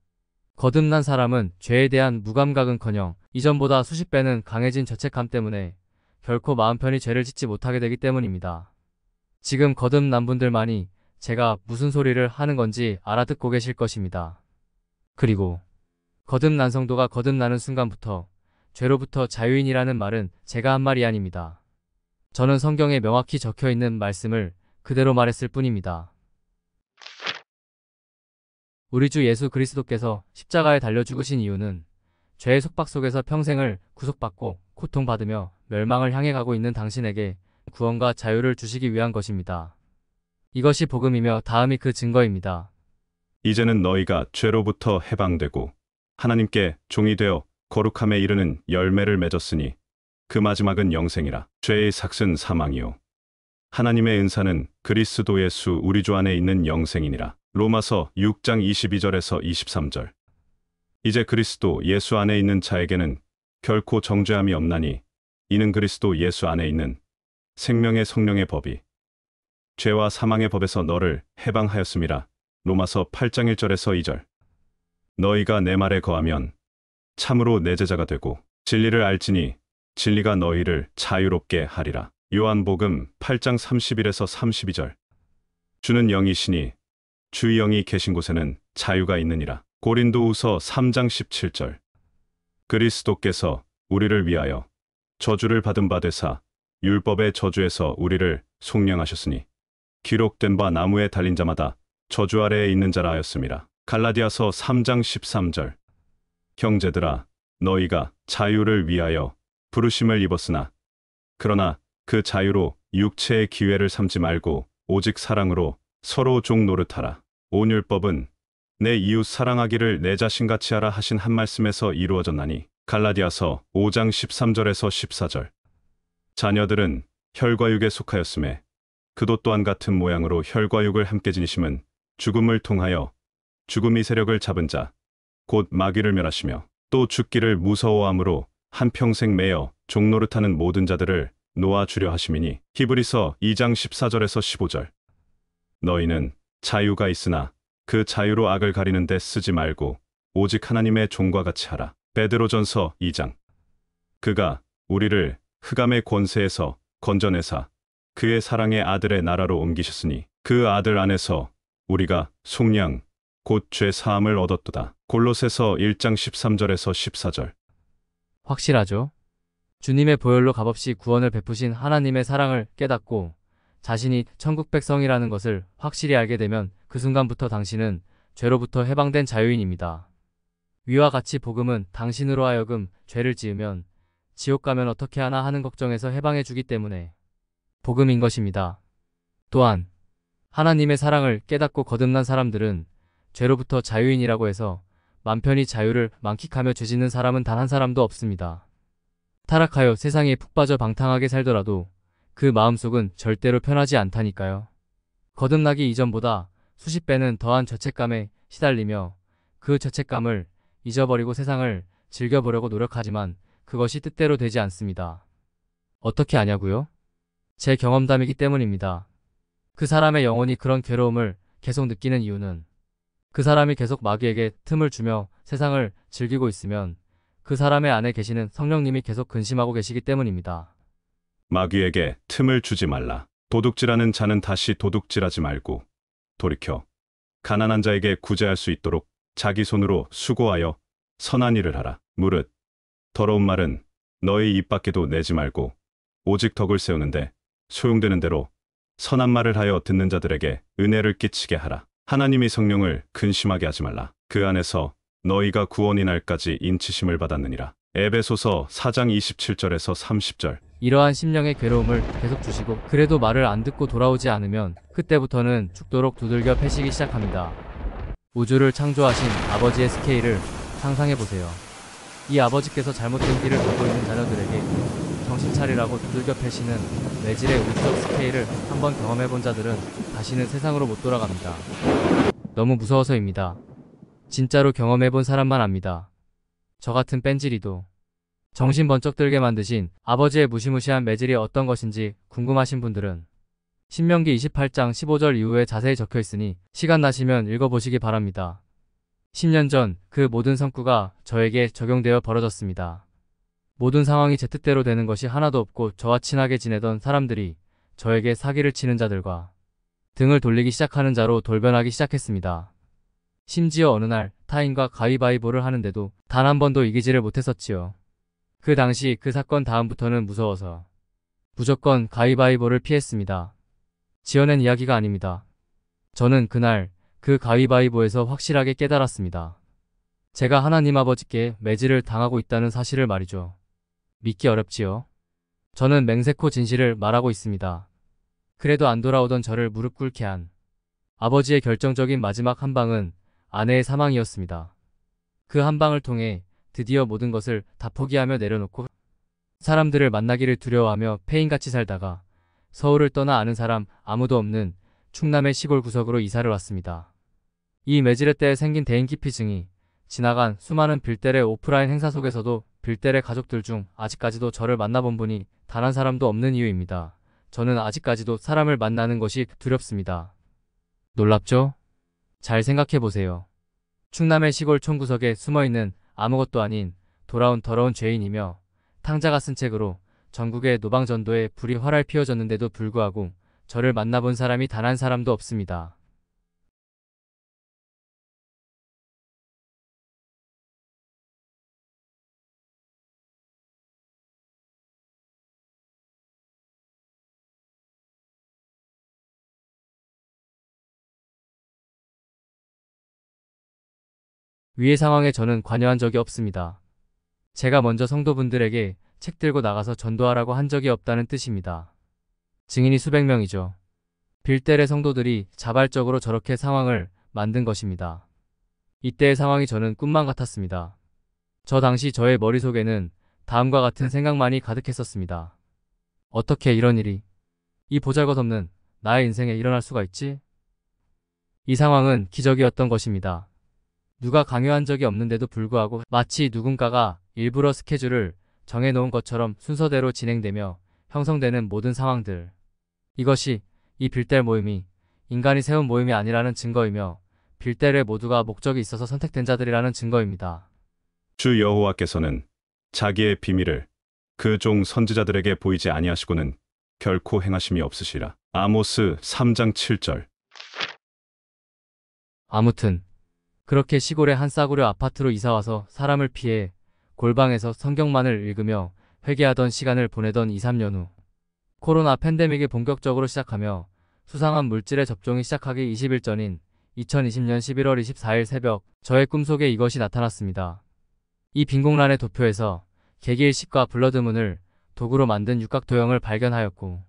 거듭난 사람은 죄에 대한 무감각은커녕 이전보다 수십 배는 강해진 죄책감 때문에 결코 마음 편히 죄를 짓지 못하게 되기 때문입니다. 지금 거듭난 분들만이 제가 무슨 소리를 하는 건지 알아듣고 계실 것입니다. 그리고 거듭난 성도가 거듭나는 순간부터 죄로부터 자유인이라는 말은 제가 한 말이 아닙니다. 저는 성경에 명확히 적혀 있는 말씀을 그대로 말했을 뿐입니다. 우리 주 예수 그리스도께서 십자가에 달려 죽으신 이유는 죄의 속박 속에서 평생을 구속받고 고통받으며 멸망을 향해 가고 있는 당신에게 구원과 자유를 주시기 위한 것입니다. 이것이 복음이며 다음이 그 증거입니다. 이제는 너희가 죄로부터 해방되고 하나님께 종이 되어 거룩함에 이르는 열매를 맺었으니 그 마지막은 영생이라. 죄의 삭은 사망이요 하나님의 은사는 그리스도 예수 우리 주 안에 있는 영생이니라. 로마서 6장 22절에서 23절. 이제 그리스도 예수 안에 있는 자에게는 결코 정죄함이 없나니 이는 그리스도 예수 안에 있는 생명의 성령의 법이 죄와 사망의 법에서 너를 해방하였음이라. 로마서 8장 1절에서 2절. 너희가 내 말에 거하면 참으로 내 제자가 되고 진리를 알지니 진리가 너희를 자유롭게 하리라. 요한복음 8장 31에서 32절. 주는 영이시니 주의 영이 계신 곳에는 자유가 있느니라. 고린도후서 3장 17절. 그리스도께서 우리를 위하여 저주를 받은 바 되사 율법의 저주에서 우리를 속량하셨으니 기록된 바 나무에 달린 자마다 저주 아래에 있는 자라 하였음이라. 갈라디아서 3장 13절. 형제들아 너희가 자유를 위하여 부르심을 입었으나 그러나 그 자유로 육체의 기회를 삼지 말고 오직 사랑으로 서로 종 노릇하라. 온율법은 내 이웃 사랑하기를 내 자신같이 하라 하신 한 말씀에서 이루어졌나니. 갈라디아서 5장 13절에서 14절. 자녀들은 혈과 육에 속하였음에 그도 또한 같은 모양으로 혈과 육을 함께 지니심은 죽음을 통하여 죽음이 세력을 잡은 자 곧 마귀를 멸하시며 또 죽기를 무서워함으로 한평생 매여 종노릇하는 모든 자들을 놓아주려 하심이니. 히브리서 2장 14절에서 15절. 너희는 자유가 있으나 그 자유로 악을 가리는 데 쓰지 말고 오직 하나님의 종과 같이 하라. 베드로전서 2장. 그가 우리를 흑암의 권세에서 건져내사 그의 사랑의 아들의 나라로 옮기셨으니 그 아들 안에서 우리가 속량 곧 죄 사함을 얻었도다. 골로새서 1장 13절에서 14절. 확실하죠? 주님의 보혈로 값없이 구원을 베푸신 하나님의 사랑을 깨닫고 자신이 천국 백성이라는 것을 확실히 알게 되면 그 순간부터 당신은 죄로부터 해방된 자유인입니다. 위와 같이 복음은 당신으로 하여금 죄를 지으면 지옥 가면 어떻게 하나 하는 걱정에서 해방해 주기 때문에 복음인 것입니다. 또한 하나님의 사랑을 깨닫고 거듭난 사람들은 죄로부터 자유인이라고 해서 맘 편히 자유를 만끽하며 죄 짓는 사람은 단 한 사람도 없습니다. 타락하여 세상에 푹 빠져 방탕하게 살더라도 그 마음속은 절대로 편하지 않다니까요. 거듭나기 이전보다 수십 배는 더한 죄책감에 시달리며 그 죄책감을 잊어버리고 세상을 즐겨보려고 노력하지만 그것이 뜻대로 되지 않습니다. 어떻게 아냐고요? 제 경험담이기 때문입니다. 그 사람의 영혼이 그런 괴로움을 계속 느끼는 이유는 그 사람이 계속 마귀에게 틈을 주며 세상을 즐기고 있으면 그 사람의 안에 계시는 성령님이 계속 근심하고 계시기 때문입니다. 마귀에게 틈을 주지 말라. 도둑질하는 자는 다시 도둑질하지 말고 돌이켜 가난한 자에게 구제할 수 있도록 자기 손으로 수고하여 선한 일을 하라. 무릇 더러운 말은 너희 입 밖에도 내지 말고 오직 덕을 세우는데 소용되는 대로 선한 말을 하여 듣는 자들에게 은혜를 끼치게 하라. 하나님이 성령을 근심하게 하지 말라. 그 안에서 너희가 구원이 날까지 인치심을 받았느니라. 에베소서 4장 27절에서 30절. 이러한 심령의 괴로움을 계속 주시고 그래도 말을 안 듣고 돌아오지 않으면 그때부터는 죽도록 두들겨 패시기 시작합니다. 우주를 창조하신 아버지의 스케일을 상상해보세요. 이 아버지께서 잘못된 길을 가고 있는 자녀들에게 정신 차리라고 두들겨 패시는 내질의 우주적 스케일을 한번 경험해본 자들은 다시는 세상으로 못 돌아갑니다. 너무 무서워서입니다. 진짜로 경험해본 사람만 압니다. 저 같은 뺀질이도. 정신 번쩍 들게 만드신 아버지의 무시무시한 매질이 어떤 것인지 궁금하신 분들은 신명기 28장 15절 이후에 자세히 적혀 있으니 시간 나시면 읽어보시기 바랍니다. 10년 전 그 모든 성구가 저에게 적용되어 벌어졌습니다. 모든 상황이 제 뜻대로 되는 것이 하나도 없고 저와 친하게 지내던 사람들이 저에게 사기를 치는 자들과 등을 돌리기 시작하는 자로 돌변하기 시작했습니다. 심지어 어느 날 타인과 가위바위보를 하는데도 단 한 번도 이기지를 못했었지요. 그 당시 그 사건 다음부터는 무서워서 무조건 가위바위보를 피했습니다. 지어낸 이야기가 아닙니다. 저는 그날 그 가위바위보에서 확실하게 깨달았습니다. 제가 하나님 아버지께 매질을 당하고 있다는 사실을 말이죠. 믿기 어렵지요. 저는 맹세코 진실을 말하고 있습니다. 그래도 안 돌아오던 저를 무릎 꿇게 한 아버지의 결정적인 마지막 한 방은 아내의 사망이었습니다. 그 한 방을 통해 드디어 모든 것을 다 포기하며 내려놓고 사람들을 만나기를 두려워하며 폐인같이 살다가 서울을 떠나 아는 사람 아무도 없는 충남의 시골 구석으로 이사를 왔습니다. 이 매질의 때에 생긴 대인기피증이 지나간 수많은 빌델의 오프라인 행사 속에서도 빌델의 가족들 중 아직까지도 저를 만나본 분이 단 한 사람도 없는 이유입니다. 저는 아직까지도 사람을 만나는 것이 두렵습니다. 놀랍죠? 잘 생각해보세요. 충남의 시골 촌구석에 숨어있는 아무것도 아닌 돌아온 더러운 죄인이며 탕자가 쓴 책으로 전국의 노방전도에 불이 활활 피워졌는데도 불구하고 저를 만나본 사람이 단 한 사람도 없습니다. 위의 상황에 저는 관여한 적이 없습니다. 제가 먼저 성도분들에게 책 들고 나가서 전도하라고 한 적이 없다는 뜻입니다. 증인이 수백 명이죠. 빌델의 성도들이 자발적으로 저렇게 상황을 만든 것입니다. 이때의 상황이 저는 꿈만 같았습니다. 저 당시 저의 머릿속에는 다음과 같은 생각만이 가득했었습니다. 어떻게 이런 일이 이 보잘것없는 나의 인생에 일어날 수가 있지? 이 상황은 기적이었던 것입니다. 누가 강요한 적이 없는데도 불구하고 마치 누군가가 일부러 스케줄을 정해놓은 것처럼 순서대로 진행되며 형성되는 모든 상황들. 이것이 이 빌델 모임이 인간이 세운 모임이 아니라는 증거이며 빌델의 모두가 목적이 있어서 선택된 자들이라는 증거입니다. 주 여호와께서는 자기의 비밀을 그 종 선지자들에게 보이지 아니하시고는 결코 행하심이 없으시라. 아모스 3장 7절. 아무튼 그렇게 시골의 한 싸구려 아파트로 이사와서 사람을 피해 골방에서 성경만을 읽으며 회개하던 시간을 보내던 2, 3년 후 코로나 팬데믹이 본격적으로 시작하며 수상한 물질의 접종이 시작하기 20일 전인 2020년 11월 24일 새벽 저의 꿈속에 이것이 나타났습니다. 이 빈 공란의 도표에서 개기일식과 블러드문을 도구로 만든 육각도형을 발견하였고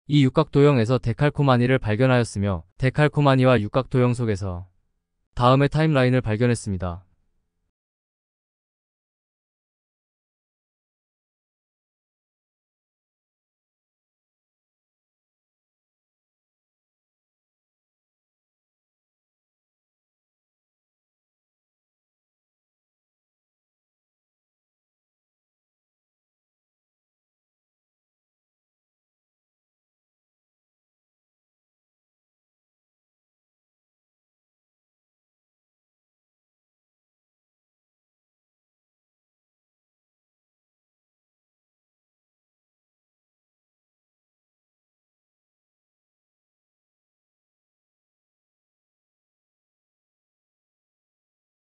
이 육각도형에서 데칼코마니를 발견하였으며 데칼코마니와 육각도형 속에서 다음의 타임라인을 발견했습니다.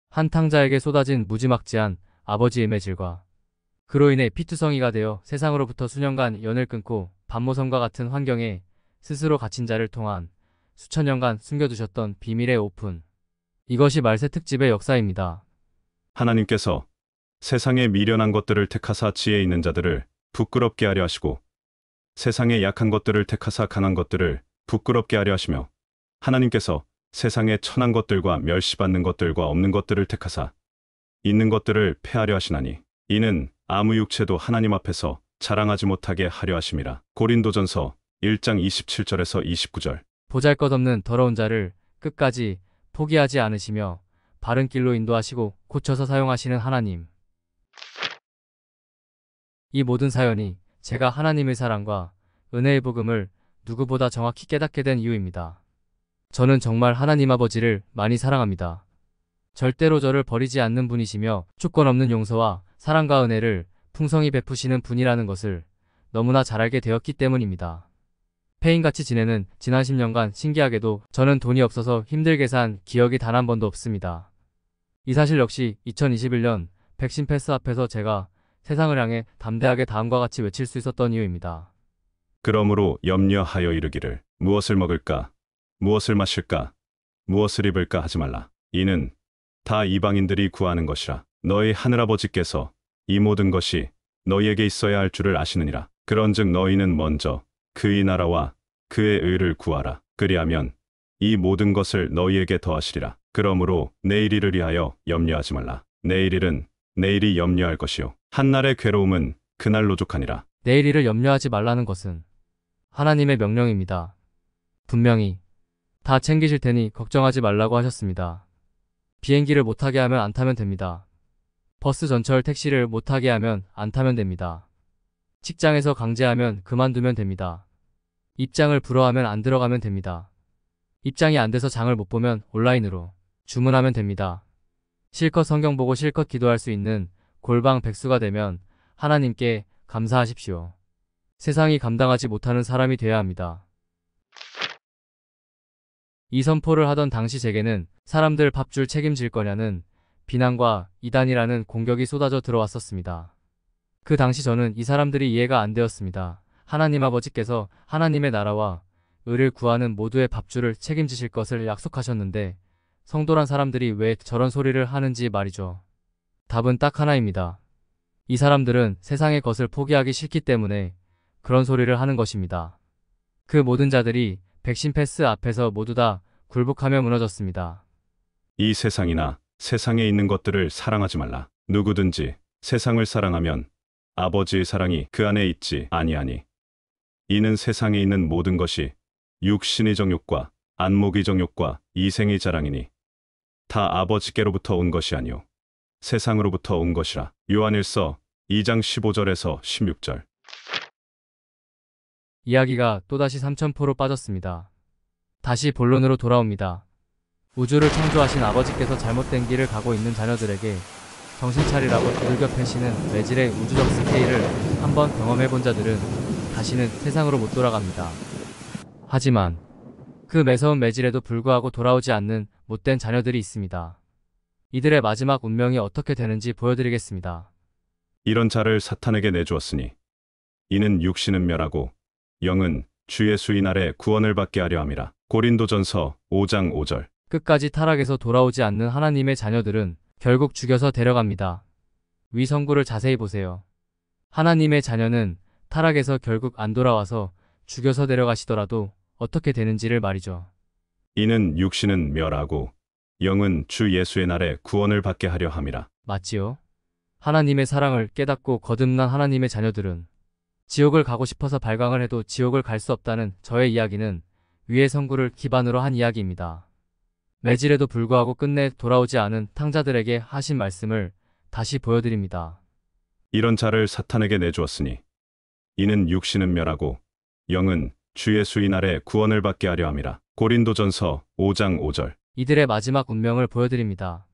한 탕자에게 쏟아진 무지막지한 아버지의 매질과 그로 인해 피투성이가 되어 세상으로부터 수년간 연을 끊고 반모섬과 같은 환경에 스스로 갇힌 자를 통한 수천 년간 숨겨두셨던 비밀의 오픈. 이것이 말세 특집의 역사입니다. 하나님께서 세상의 미련한 것들을 택하사 지혜 있는 자들을 부끄럽게 하려 하시고 세상의 약한 것들을 택하사 강한 것들을 부끄럽게 하려 하시며 하나님께서 세상의 천한 것들과 멸시받는 것들과 없는 것들을 택하사 있는 것들을 패하려 하시나니 이는 아무 육체도 하나님 앞에서 자랑하지 못하게 하려 하심이라. 고린도전서 1장 27절에서 29절. 보잘것없는 더러운 자를 끝까지 포기하지 않으시며 바른 길로 인도하시고 고쳐서 사용하시는 하나님. 이 모든 사연이 제가 하나님의 사랑과 은혜의 복음을 누구보다 정확히 깨닫게 된 이유입니다. 저는 정말 하나님 아버지를 많이 사랑합니다. 절대로 저를 버리지 않는 분이시며 조건 없는 용서와 사랑과 은혜를 풍성히 베푸시는 분이라는 것을 너무나 잘 알게 되었기 때문입니다. 폐인같이 지내는 지난 10년간 신기하게도 저는 돈이 없어서 힘들게 산 기억이 단 한 번도 없습니다. 이 사실 역시 2021년 백신 패스 앞에서 제가 세상을 향해 담대하게 다음과 같이 외칠 수 있었던 이유입니다. 그러므로 염려하여 이르기를 무엇을 먹을까 무엇을 마실까 무엇을 입을까 하지 말라. 이는 다 이방인들이 구하는 것이라. 너희 하늘아버지께서 이 모든 것이 너희에게 있어야 할 줄을 아시느니라. 그런즉 너희는 먼저 그의 나라와 그의 의를 구하라. 그리하면 이 모든 것을 너희에게 더하시리라. 그러므로 내일 일을 위하여 염려하지 말라. 내일 일은 내일이 염려할 것이요 한날의 괴로움은 그날로 족하니라. 내일 일을 염려하지 말라는 것은 하나님의 명령입니다. 분명히 다 챙기실 테니 걱정하지 말라고 하셨습니다. 비행기를 못 타게 하면 안 타면 됩니다. 버스 전철 택시를 못 타게 하면 안 타면 됩니다. 직장에서 강제하면 그만두면 됩니다. 입장을 불허하면 안 들어가면 됩니다. 입장이 안 돼서 장을 못 보면 온라인으로 주문하면 됩니다. 실컷 성경 보고 실컷 기도할 수 있는 골방 백수가 되면 하나님께 감사하십시오. 세상이 감당하지 못하는 사람이 되어야 합니다. 이 선포를 하던 당시 제게는 사람들 밥줄 책임질 거냐는 비난과 이단이라는 공격이 쏟아져 들어왔었습니다. 그 당시 저는 이 사람들이 이해가 안 되었습니다. 하나님 아버지께서 하나님의 나라와 의를 구하는 모두의 밥줄을 책임지실 것을 약속하셨는데 성도란 사람들이 왜 저런 소리를 하는지 말이죠. 답은 딱 하나입니다. 이 사람들은 세상의 것을 포기하기 싫기 때문에 그런 소리를 하는 것입니다. 그 모든 자들이 백신 패스 앞에서 모두 다 굴복하며 무너졌습니다. 이 세상이나 세상에 있는 것들을 사랑하지 말라. 누구든지 세상을 사랑하면 아버지의 사랑이 그 안에 있지 아니하니. 이는 세상에 있는 모든 것이 육신의 정욕과 안목의 정욕과 이생의 자랑이니 다 아버지께로부터 온 것이 아니요 세상으로부터 온 것이라. 요한일서 2장 15절에서 16절. 이야기가 또다시 삼천포로 빠졌습니다. 다시 본론으로 돌아옵니다. 우주를 창조하신 아버지께서 잘못된 길을 가고 있는 자녀들에게 정신 차리라고 두들겨 패시는 매질의 우주적 스케일을 한번 경험해본 자들은 다시는 세상으로 못 돌아갑니다. 하지만 그 매서운 매질에도 불구하고 돌아오지 않는 못된 자녀들이 있습니다. 이들의 마지막 운명이 어떻게 되는지 보여드리겠습니다. 이런 자를 사탄에게 내주었으니 이는 육신은 멸하고 영은 주 예수인 아래 구원을 받게 하려 함이라. 고린도전서 5장 5절. 끝까지 타락에서 돌아오지 않는 하나님의 자녀들은 결국 죽여서 데려갑니다. 위 선구를 자세히 보세요. 하나님의 자녀는 타락에서 결국 안 돌아와서 죽여서 데려가시더라도 어떻게 되는지를 말이죠. 이는 육신은 멸하고 영은 주 예수의 날에 구원을 받게 하려 함이라. 맞지요? 하나님의 사랑을 깨닫고 거듭난 하나님의 자녀들은 지옥을 가고 싶어서 발광을 해도 지옥을 갈 수 없다는 저의 이야기는 위의 선구를 기반으로 한 이야기입니다. 매질에도 불구하고 끝내 돌아오지 않은 탕자들에게 하신 말씀을 다시 보여드립니다. 이런 자를 사탄에게 내주었으니 이는 육신은 멸하고 영은 주 예수인 아래 구원을 받게 하려 함이라. 고린도전서 5장 5절. 이들의 마지막 운명을 보여드립니다.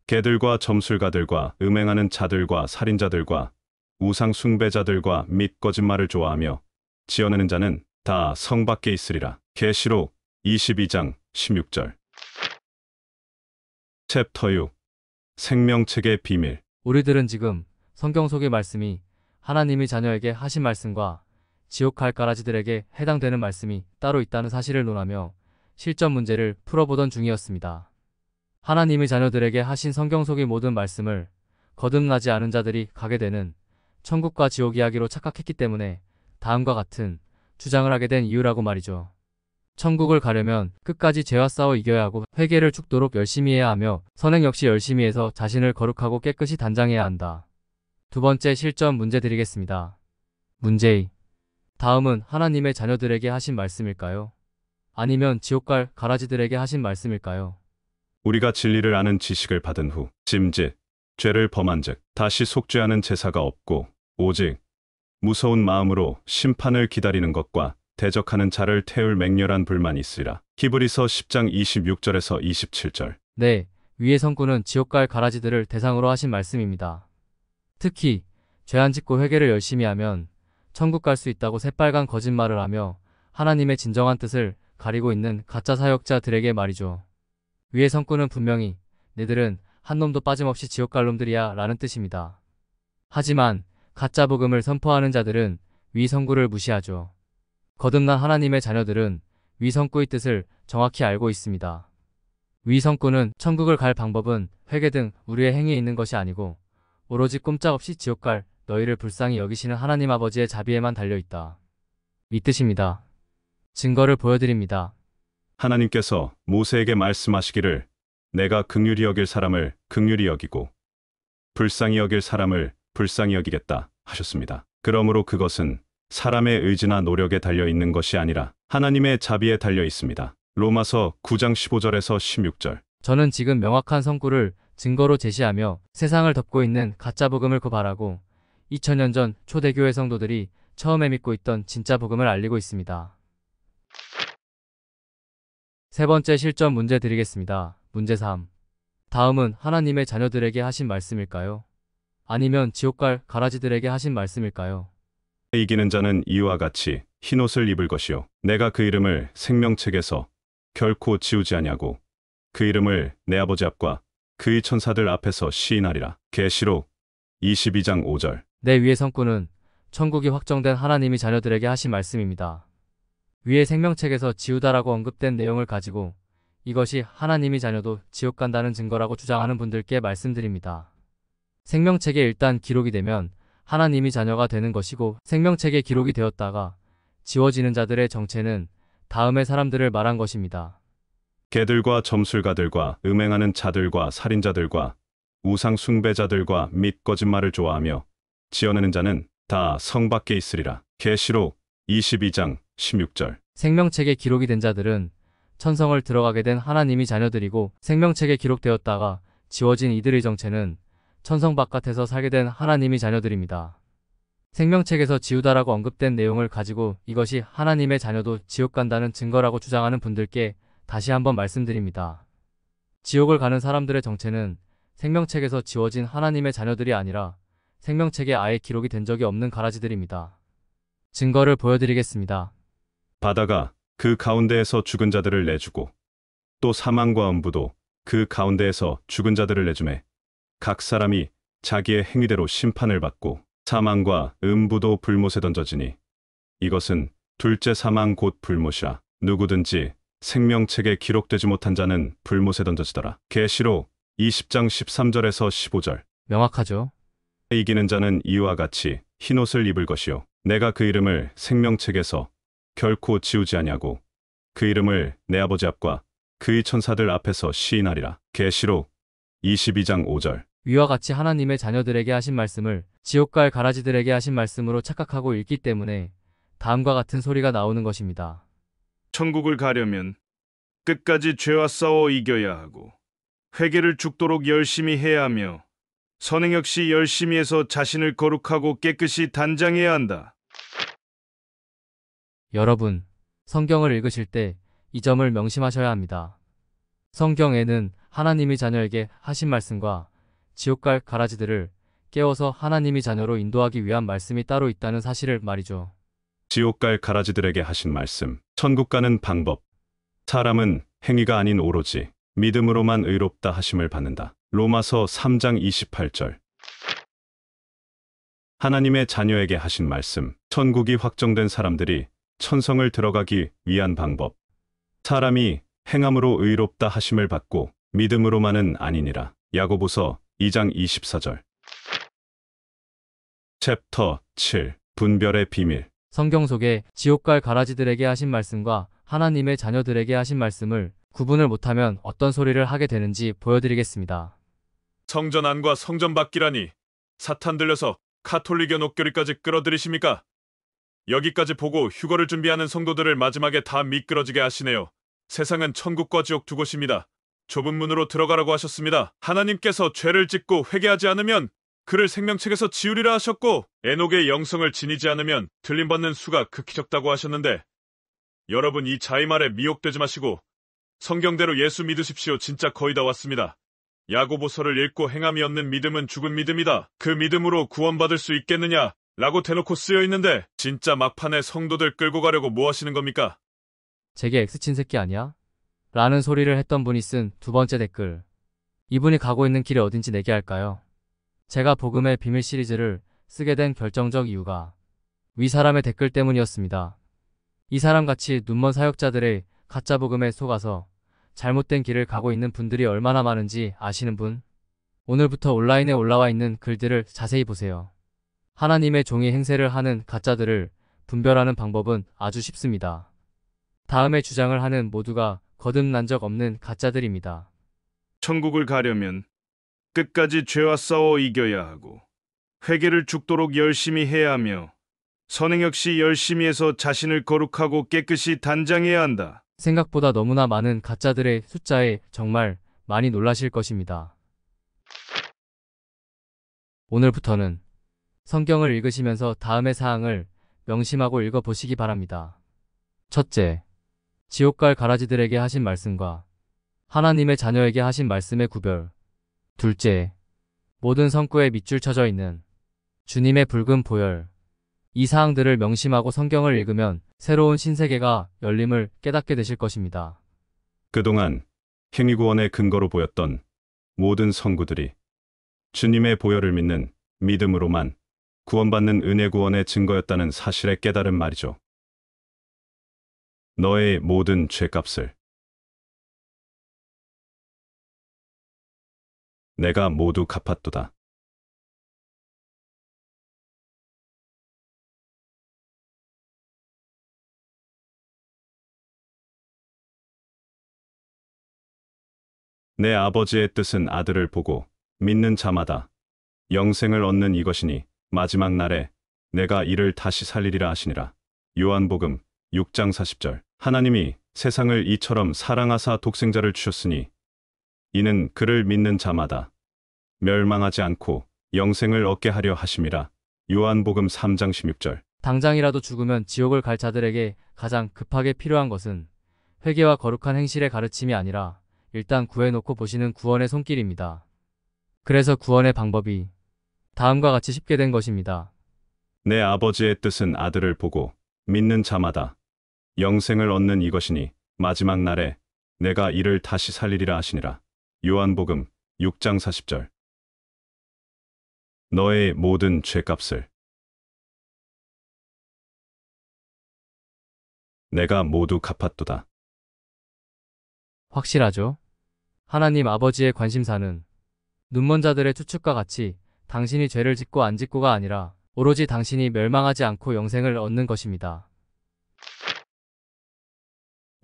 개들과 점술가들과 음행하는 자들과 살인자들과 우상 숭배자들과 및 거짓말을 좋아하며 지어내는 자는 다 성 밖에 있으리라. 계시록 22장 16절. 챕터 6. 생명책의 비밀. 우리들은 지금 성경 속의 말씀이 하나님이 자녀에게 하신 말씀과 지옥 갈 가라지들에게 해당되는 말씀이 따로 있다는 사실을 논하며 실전 문제를 풀어보던 중이었습니다. 하나님의 자녀들에게 하신 성경 속의 모든 말씀을 거듭나지 않은 자들이 가게 되는 천국과 지옥 이야기로 착각했기 때문에 다음과 같은 주장을 하게 된 이유라고 말이죠. 천국을 가려면 끝까지 죄와 싸워 이겨야 하고 회개를 죽도록 열심히 해야 하며 선행 역시 열심히 해서 자신을 거룩하고 깨끗이 단장해야 한다. 두 번째 실전 문제 드리겠습니다. 문제 2. 다음은 하나님의 자녀들에게 하신 말씀일까요? 아니면 지옥 갈 가라지들에게 하신 말씀일까요? 우리가 진리를 아는 지식을 받은 후 짐짓 죄를 범한 즉 다시 속죄하는 제사가 없고 오직 무서운 마음으로 심판을 기다리는 것과 대적하는 자를 태울 맹렬한 불만이 있으리라. 히브리서 10장 26절에서 27절. 네, 위의 성구는 지옥 갈 가라지들을 대상으로 하신 말씀입니다. 특히 죄 안 짓고 회개를 열심히 하면 천국 갈 수 있다고 새빨간 거짓말을 하며 하나님의 진정한 뜻을 가리고 있는 가짜 사역자들에게 말이죠. 위의 성구는 분명히 너희들은 한 놈도 빠짐없이 지옥 갈 놈들이야 라는 뜻입니다. 하지만 가짜 복음을 선포하는 자들은 위 성구를 무시하죠. 거듭난 하나님의 자녀들은 위 성구의 뜻을 정확히 알고 있습니다. 위 성구는 천국을 갈 방법은 회개 등 우리의 행위에 있는 것이 아니고 오로지 꼼짝없이 지옥 갈 너희를 불쌍히 여기시는 하나님 아버지의 자비에만 달려있다. 이 뜻입니다. 증거를 보여드립니다. 하나님께서 모세에게 말씀하시기를 내가 긍휼히 여길 사람을 긍휼히 여기고 불쌍히 여길 사람을 불쌍히 여기겠다 하셨습니다. 그러므로 그것은 사람의 의지나 노력에 달려 있는 것이 아니라 하나님의 자비에 달려 있습니다. 로마서 9장 15절에서 16절. 저는 지금 명확한 성구를 증거로 제시하며 세상을 덮고 있는 가짜 복음을 고발하고 2000년 전 초대교회 성도들이 처음에 믿고 있던 진짜 복음을 알리고 있습니다. 세 번째 실전 문제 드리겠습니다. 문제 3. 다음은 하나님의 자녀들에게 하신 말씀일까요? 아니면 지옥 갈 가라지들에게 하신 말씀일까요? 이기는 자는 이와 같이 흰옷을 입을 것이요 내가 그 이름을 생명책에서 결코 지우지 아니하고 그 이름을 내 아버지 앞과 그의 천사들 앞에서 시인하리라. 계시록 22장 5절. 내 위의 성구는 천국이 확정된 하나님이 자녀들에게 하신 말씀입니다. 위의 생명책에서 지우다라고 언급된 내용을 가지고 이것이 하나님이 자녀도 지옥 간다는 증거라고 주장하는 분들께 말씀드립니다. 생명책에 일단 기록이 되면 하나님이 자녀가 되는 것이고 생명책에 기록이 되었다가 지워지는 자들의 정체는 다음의 사람들을 말한 것입니다. 개들과 점술가들과 음행하는 자들과 살인자들과 우상 숭배자들과 및 거짓말을 좋아하며 지어내는 자는 다 성 밖에 있으리라. 계시록 22장 16절. 생명책에 기록이 된 자들은 천성을 들어가게 된 하나님이 자녀들이고 생명책에 기록되었다가 지워진 이들의 정체는 천성 바깥에서 살게 된 하나님이 자녀들입니다. 생명책에서 지우다라고 언급된 내용을 가지고 이것이 하나님의 자녀도 지옥 간다는 증거라고 주장하는 분들께 다시 한번 말씀드립니다. 지옥을 가는 사람들의 정체는 생명책에서 지워진 하나님의 자녀들이 아니라 생명책에 아예 기록이 된 적이 없는 가라지들입니다. 증거를 보여드리겠습니다. 바다가 그 가운데에서 죽은 자들을 내주고 또 사망과 음부도 그 가운데에서 죽은 자들을 내주매 각 사람이 자기의 행위대로 심판을 받고 사망과 음부도 불못에 던져지니 이것은 둘째 사망 곧 불못이라. 누구든지 생명책에 기록되지 못한 자는 불못에 던져지더라. 계시록 20장 13절에서 15절. 명확하죠? 이기는 자는 이와 같이 흰옷을 입을 것이요 내가 그 이름을 생명책에서 결코 지우지 아니하고 그 이름을 내 아버지 앞과 그의 천사들 앞에서 시인하리라. 계시록 22장 5절. 위와 같이 하나님의 자녀들에게 하신 말씀을 지옥 갈 가라지들에게 하신 말씀으로 착각하고 읽기 때문에 다음과 같은 소리가 나오는 것입니다. 천국을 가려면 끝까지 죄와 싸워 이겨야 하고 회개를 죽도록 열심히 해야 하며 선행 역시 열심히 해서 자신을 거룩하고 깨끗이 단장해야 한다. 여러분, 성경을 읽으실 때 이 점을 명심하셔야 합니다. 성경에는 하나님이 자녀에게 하신 말씀과 지옥 갈 가라지들을 깨워서 하나님이 자녀로 인도하기 위한 말씀이 따로 있다는 사실을 말이죠. 지옥 갈 가라지들에게 하신 말씀. 천국 가는 방법. 사람은 행위가 아닌 오로지 믿음으로만 의롭다 하심을 받는다. 로마서 3장 28절. 하나님의 자녀에게 하신 말씀. 천국이 확정된 사람들이 천성을 들어가기 위한 방법. 사람이 행함으로 의롭다 하심을 받고 믿음으로만은 아니니라. 야고보서 2장 24절. 챕터 7. 분별의 비밀. 성경 속에 지옥 갈 가라지들에게 하신 말씀과 하나님의 자녀들에게 하신 말씀을 구분을 못하면 어떤 소리를 하게 되는지 보여드리겠습니다. 성전 안과 성전 밖이라니 사탄 들려서 카톨릭의 녹교리까지 끌어들이십니까? 여기까지 보고 휴거를 준비하는 성도들을 마지막에 다 미끄러지게 하시네요. 세상은 천국과 지옥 두 곳입니다. 좁은 문으로 들어가라고 하셨습니다. 하나님께서 죄를 짓고 회개하지 않으면 그를 생명책에서 지우리라 하셨고 에녹의 영성을 지니지 않으면 들림받는 수가 극히 적다고 하셨는데 여러분 이 자의 말에 미혹되지 마시고 성경대로 예수 믿으십시오. 진짜 거의 다 왔습니다. 야고보서를 읽고 행함이 없는 믿음은 죽은 믿음이다. 그 믿음으로 구원받을 수 있겠느냐? 라고 대놓고 쓰여 있는데 진짜 막판에 성도들 끌고 가려고 뭐 하시는 겁니까? 제게 X친 새끼 아니야? 라는 소리를 했던 분이 쓴 두 번째 댓글. 이분이 가고 있는 길이 어딘지 내게 할까요? 제가 복음의 비밀 시리즈를 쓰게 된 결정적 이유가 위 사람의 댓글 때문이었습니다. 이 사람같이 눈먼 사역자들의 가짜 복음에 속아서 잘못된 길을 가고 있는 분들이 얼마나 많은지 아시는 분? 오늘부터 온라인에 올라와 있는 글들을 자세히 보세요. 하나님의 종이 행세를 하는 가짜들을 분별하는 방법은 아주 쉽습니다. 다음의 주장을 하는 모두가 거듭난 적 없는 가짜들입니다. 천국을 가려면 끝까지 죄와 싸워 이겨야 하고 회개를 죽도록 열심히 해야 하며 선행 역시 열심히 해서 자신을 거룩하고 깨끗이 단장해야 한다. 생각보다 너무나 많은 가짜들의 숫자에 정말 많이 놀라실 것입니다. 오늘부터는 성경을 읽으시면서 다음의 사항을 명심하고 읽어보시기 바랍니다. 첫째, 지옥 갈 가라지들에게 하신 말씀과 하나님의 자녀에게 하신 말씀의 구별. 둘째, 모든 성구에 밑줄 쳐져 있는 주님의 붉은 보혈. 이 사항들을 명심하고 성경을 읽으면 새로운 신세계가 열림을 깨닫게 되실 것입니다. 그동안 행위구원의 근거로 보였던 모든 성구들이 주님의 보혈을 믿는 믿음으로만 구원받는 은혜 구원의 증거였다는 사실에 깨달은 말이죠. 너의 모든 죄값을 내가 모두 갚았도다. 내 아버지의 뜻은 아들을 보고 믿는 자마다 영생을 얻는 이것이니 마지막 날에 내가 이를 다시 살리리라 하시니라. 요한복음 6장 40절. 하나님이 세상을 이처럼 사랑하사 독생자를 주셨으니 이는 그를 믿는 자마다 멸망하지 않고 영생을 얻게 하려 하심이라. 요한복음 3장 16절. 당장이라도 죽으면 지옥을 갈 자들에게 가장 급하게 필요한 것은 회개와 거룩한 행실의 가르침이 아니라 일단 구해놓고 보시는 구원의 손길입니다. 그래서 구원의 방법이 다음과 같이 쉽게 된 것입니다. 내 아버지의 뜻은 아들을 보고 믿는 자마다 영생을 얻는 이것이니 마지막 날에 내가 이를 다시 살리리라 하시니라. 요한복음 6장 40절. 너의 모든 죄값을 내가 모두 갚았도다. 확실하죠? 하나님 아버지의 관심사는 눈먼 자들의 추측과 같이 당신이 죄를 짓고 안 짓고가 아니라 오로지 당신이 멸망하지 않고 영생을 얻는 것입니다.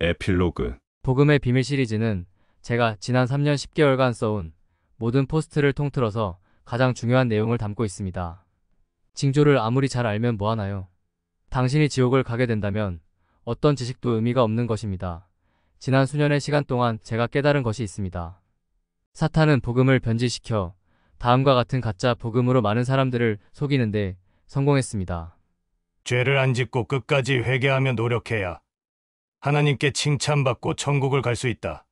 에필로그. 복음의 비밀 시리즈는 제가 지난 3년 10개월간 써온 모든 포스트를 통틀어서 가장 중요한 내용을 담고 있습니다. 징조를 아무리 잘 알면 뭐하나요? 당신이 지옥을 가게 된다면 어떤 지식도 의미가 없는 것입니다. 지난 수년의 시간 동안 제가 깨달은 것이 있습니다. 사탄은 복음을 변질시켜 다음과 같은 가짜 복음으로 많은 사람들을 속이는데 성공했습니다. 죄를 안 짓고 끝까지 회개하며 노력해야 하나님께 칭찬받고 천국을 갈 수 있다.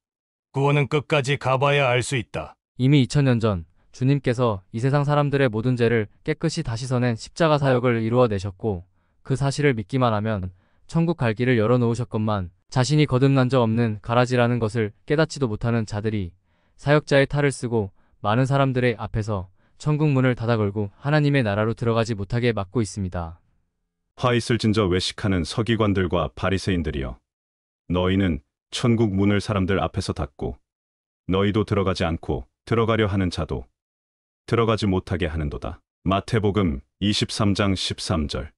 구원은 끝까지 가봐야 알 수 있다. 이미 2000년 전 주님께서 이 세상 사람들의 모든 죄를 깨끗이 다시 써낸 십자가 사역을 이루어내셨고 그 사실을 믿기만 하면 천국 갈 길을 열어놓으셨건만 자신이 거듭난 적 없는 가라지라는 것을 깨닫지도 못하는 자들이 사역자의 탈을 쓰고 많은 사람들의 앞에서 천국 문을 닫아 걸고 하나님의 나라로 들어가지 못하게 막고 있습니다. 화 있을 진저 외식하는 서기관들과 바리새인들이여, 너희는 천국 문을 사람들 앞에서 닫고 너희도 들어가지 않고 들어가려 하는 자도 들어가지 못하게 하는도다. 마태복음 23장 13절.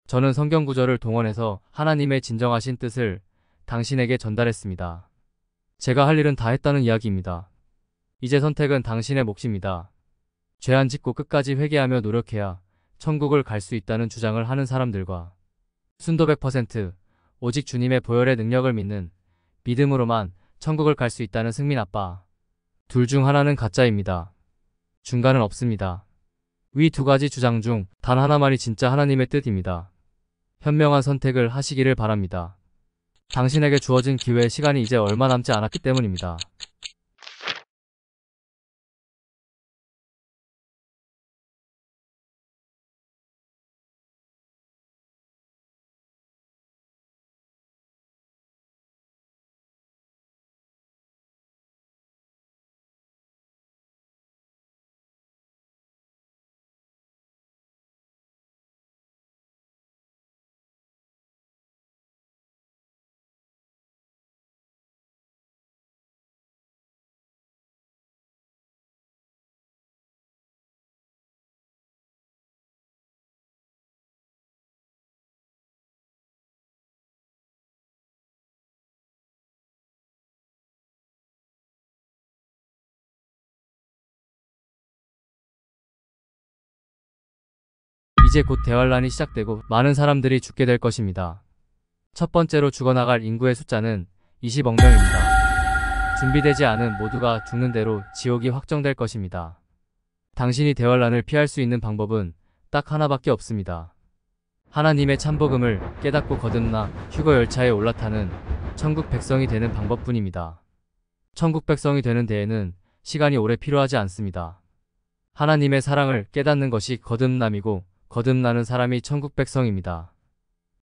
저는 성경 구절을 동원해서 하나님의 진정하신 뜻을 당신에게 전달했습니다. 제가 할 일은 다 했다는 이야기입니다. 이제 선택은 당신의 몫입니다. 죄 안 짓고 끝까지 회개하며 노력해야 천국을 갈 수 있다는 주장을 하는 사람들과 순도 100% 오직 주님의 보혈의 능력을 믿는 믿음으로만 천국을 갈 수 있다는 승민 아빠. 둘 중 하나는 가짜입니다. 중간은 없습니다. 위 두 가지 주장 중 단 하나만이 진짜 하나님의 뜻입니다. 현명한 선택을 하시기를 바랍니다. 당신에게 주어진 기회의 시간이 이제 얼마 남지 않았기 때문입니다. 이제 곧 대환란이 시작되고 많은 사람들이 죽게 될 것입니다. 첫 번째로 죽어나갈 인구의 숫자는 20억 명입니다. 준비되지 않은 모두가 죽는 대로 지옥이 확정될 것입니다. 당신이 대환란을 피할 수 있는 방법은 딱 하나밖에 없습니다. 하나님의 참복음을 깨닫고 거듭나 휴거 열차에 올라타는 천국 백성이 되는 방법뿐입니다. 천국 백성이 되는 데에는 시간이 오래 필요하지 않습니다. 하나님의 사랑을 깨닫는 것이 거듭남이고 거듭나는 사람이 천국 백성입니다.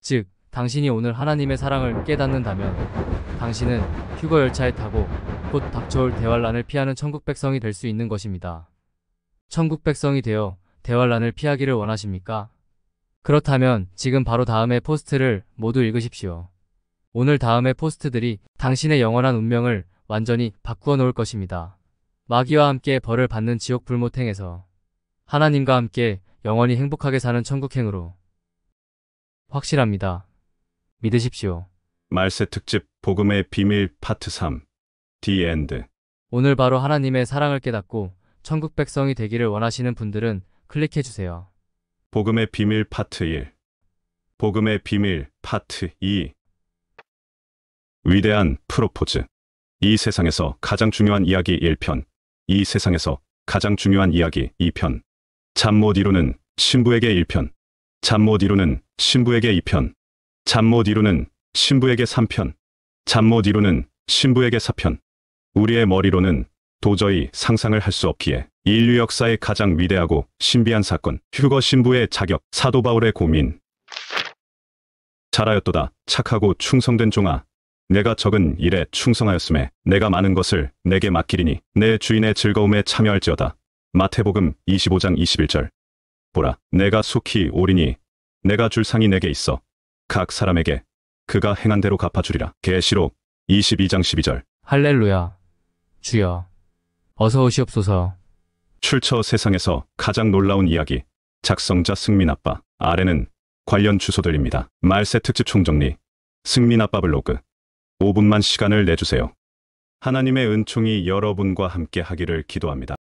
즉, 당신이 오늘 하나님의 사랑을 깨닫는다면 당신은 휴거 열차에 타고 곧 닥쳐올 대환란을 피하는 천국 백성이 될 수 있는 것입니다. 천국 백성이 되어 대환란을 피하기를 원하십니까? 그렇다면 지금 바로 다음의 포스트를 모두 읽으십시오. 오늘 다음의 포스트들이 당신의 영원한 운명을 완전히 바꾸어 놓을 것입니다. 마귀와 함께 벌을 받는 지옥 불모탱에서 하나님과 함께 영원히 행복하게 사는 천국행으로. 확실합니다. 믿으십시오. 말세 특집 복음의 비밀 파트 3. The End. 오늘 바로 하나님의 사랑을 깨닫고 천국 백성이 되기를 원하시는 분들은 클릭해주세요. 복음의 비밀 파트 1. 복음의 비밀 파트 2. 위대한 프로포즈. 이 세상에서 가장 중요한 이야기 1편. 이 세상에서 가장 중요한 이야기 2편. 잠 못 이루는 신부에게 1편. 잠 못 이루는 신부에게 2편. 잠 못 이루는 신부에게 3편. 잠 못 이루는 신부에게 4편. 우리의 머리로는 도저히 상상을 할 수 없기에 인류 역사의 가장 위대하고 신비한 사건, 휴거 신부의 자격, 사도 바울의 고민. 잘하였도다, 착하고 충성된 종아. 내가 적은 일에 충성하였음에 내가 많은 것을 내게 맡기리니 내 주인의 즐거움에 참여할지어다. 마태복음 25장 21절. 보라, 내가 속히 오리니 내가 줄 상이 내게 있어 각 사람에게 그가 행한 대로 갚아주리라. 계시록 22장 12절. 할렐루야. 주여, 어서 오시옵소서. 출처 세상에서 가장 놀라운 이야기. 작성자 승민아빠. 아래는 관련 주소들입니다. 말세 특집 총정리. 승민아빠 블로그. 5분만 시간을 내주세요. 하나님의 은총이 여러분과 함께 하기를 기도합니다.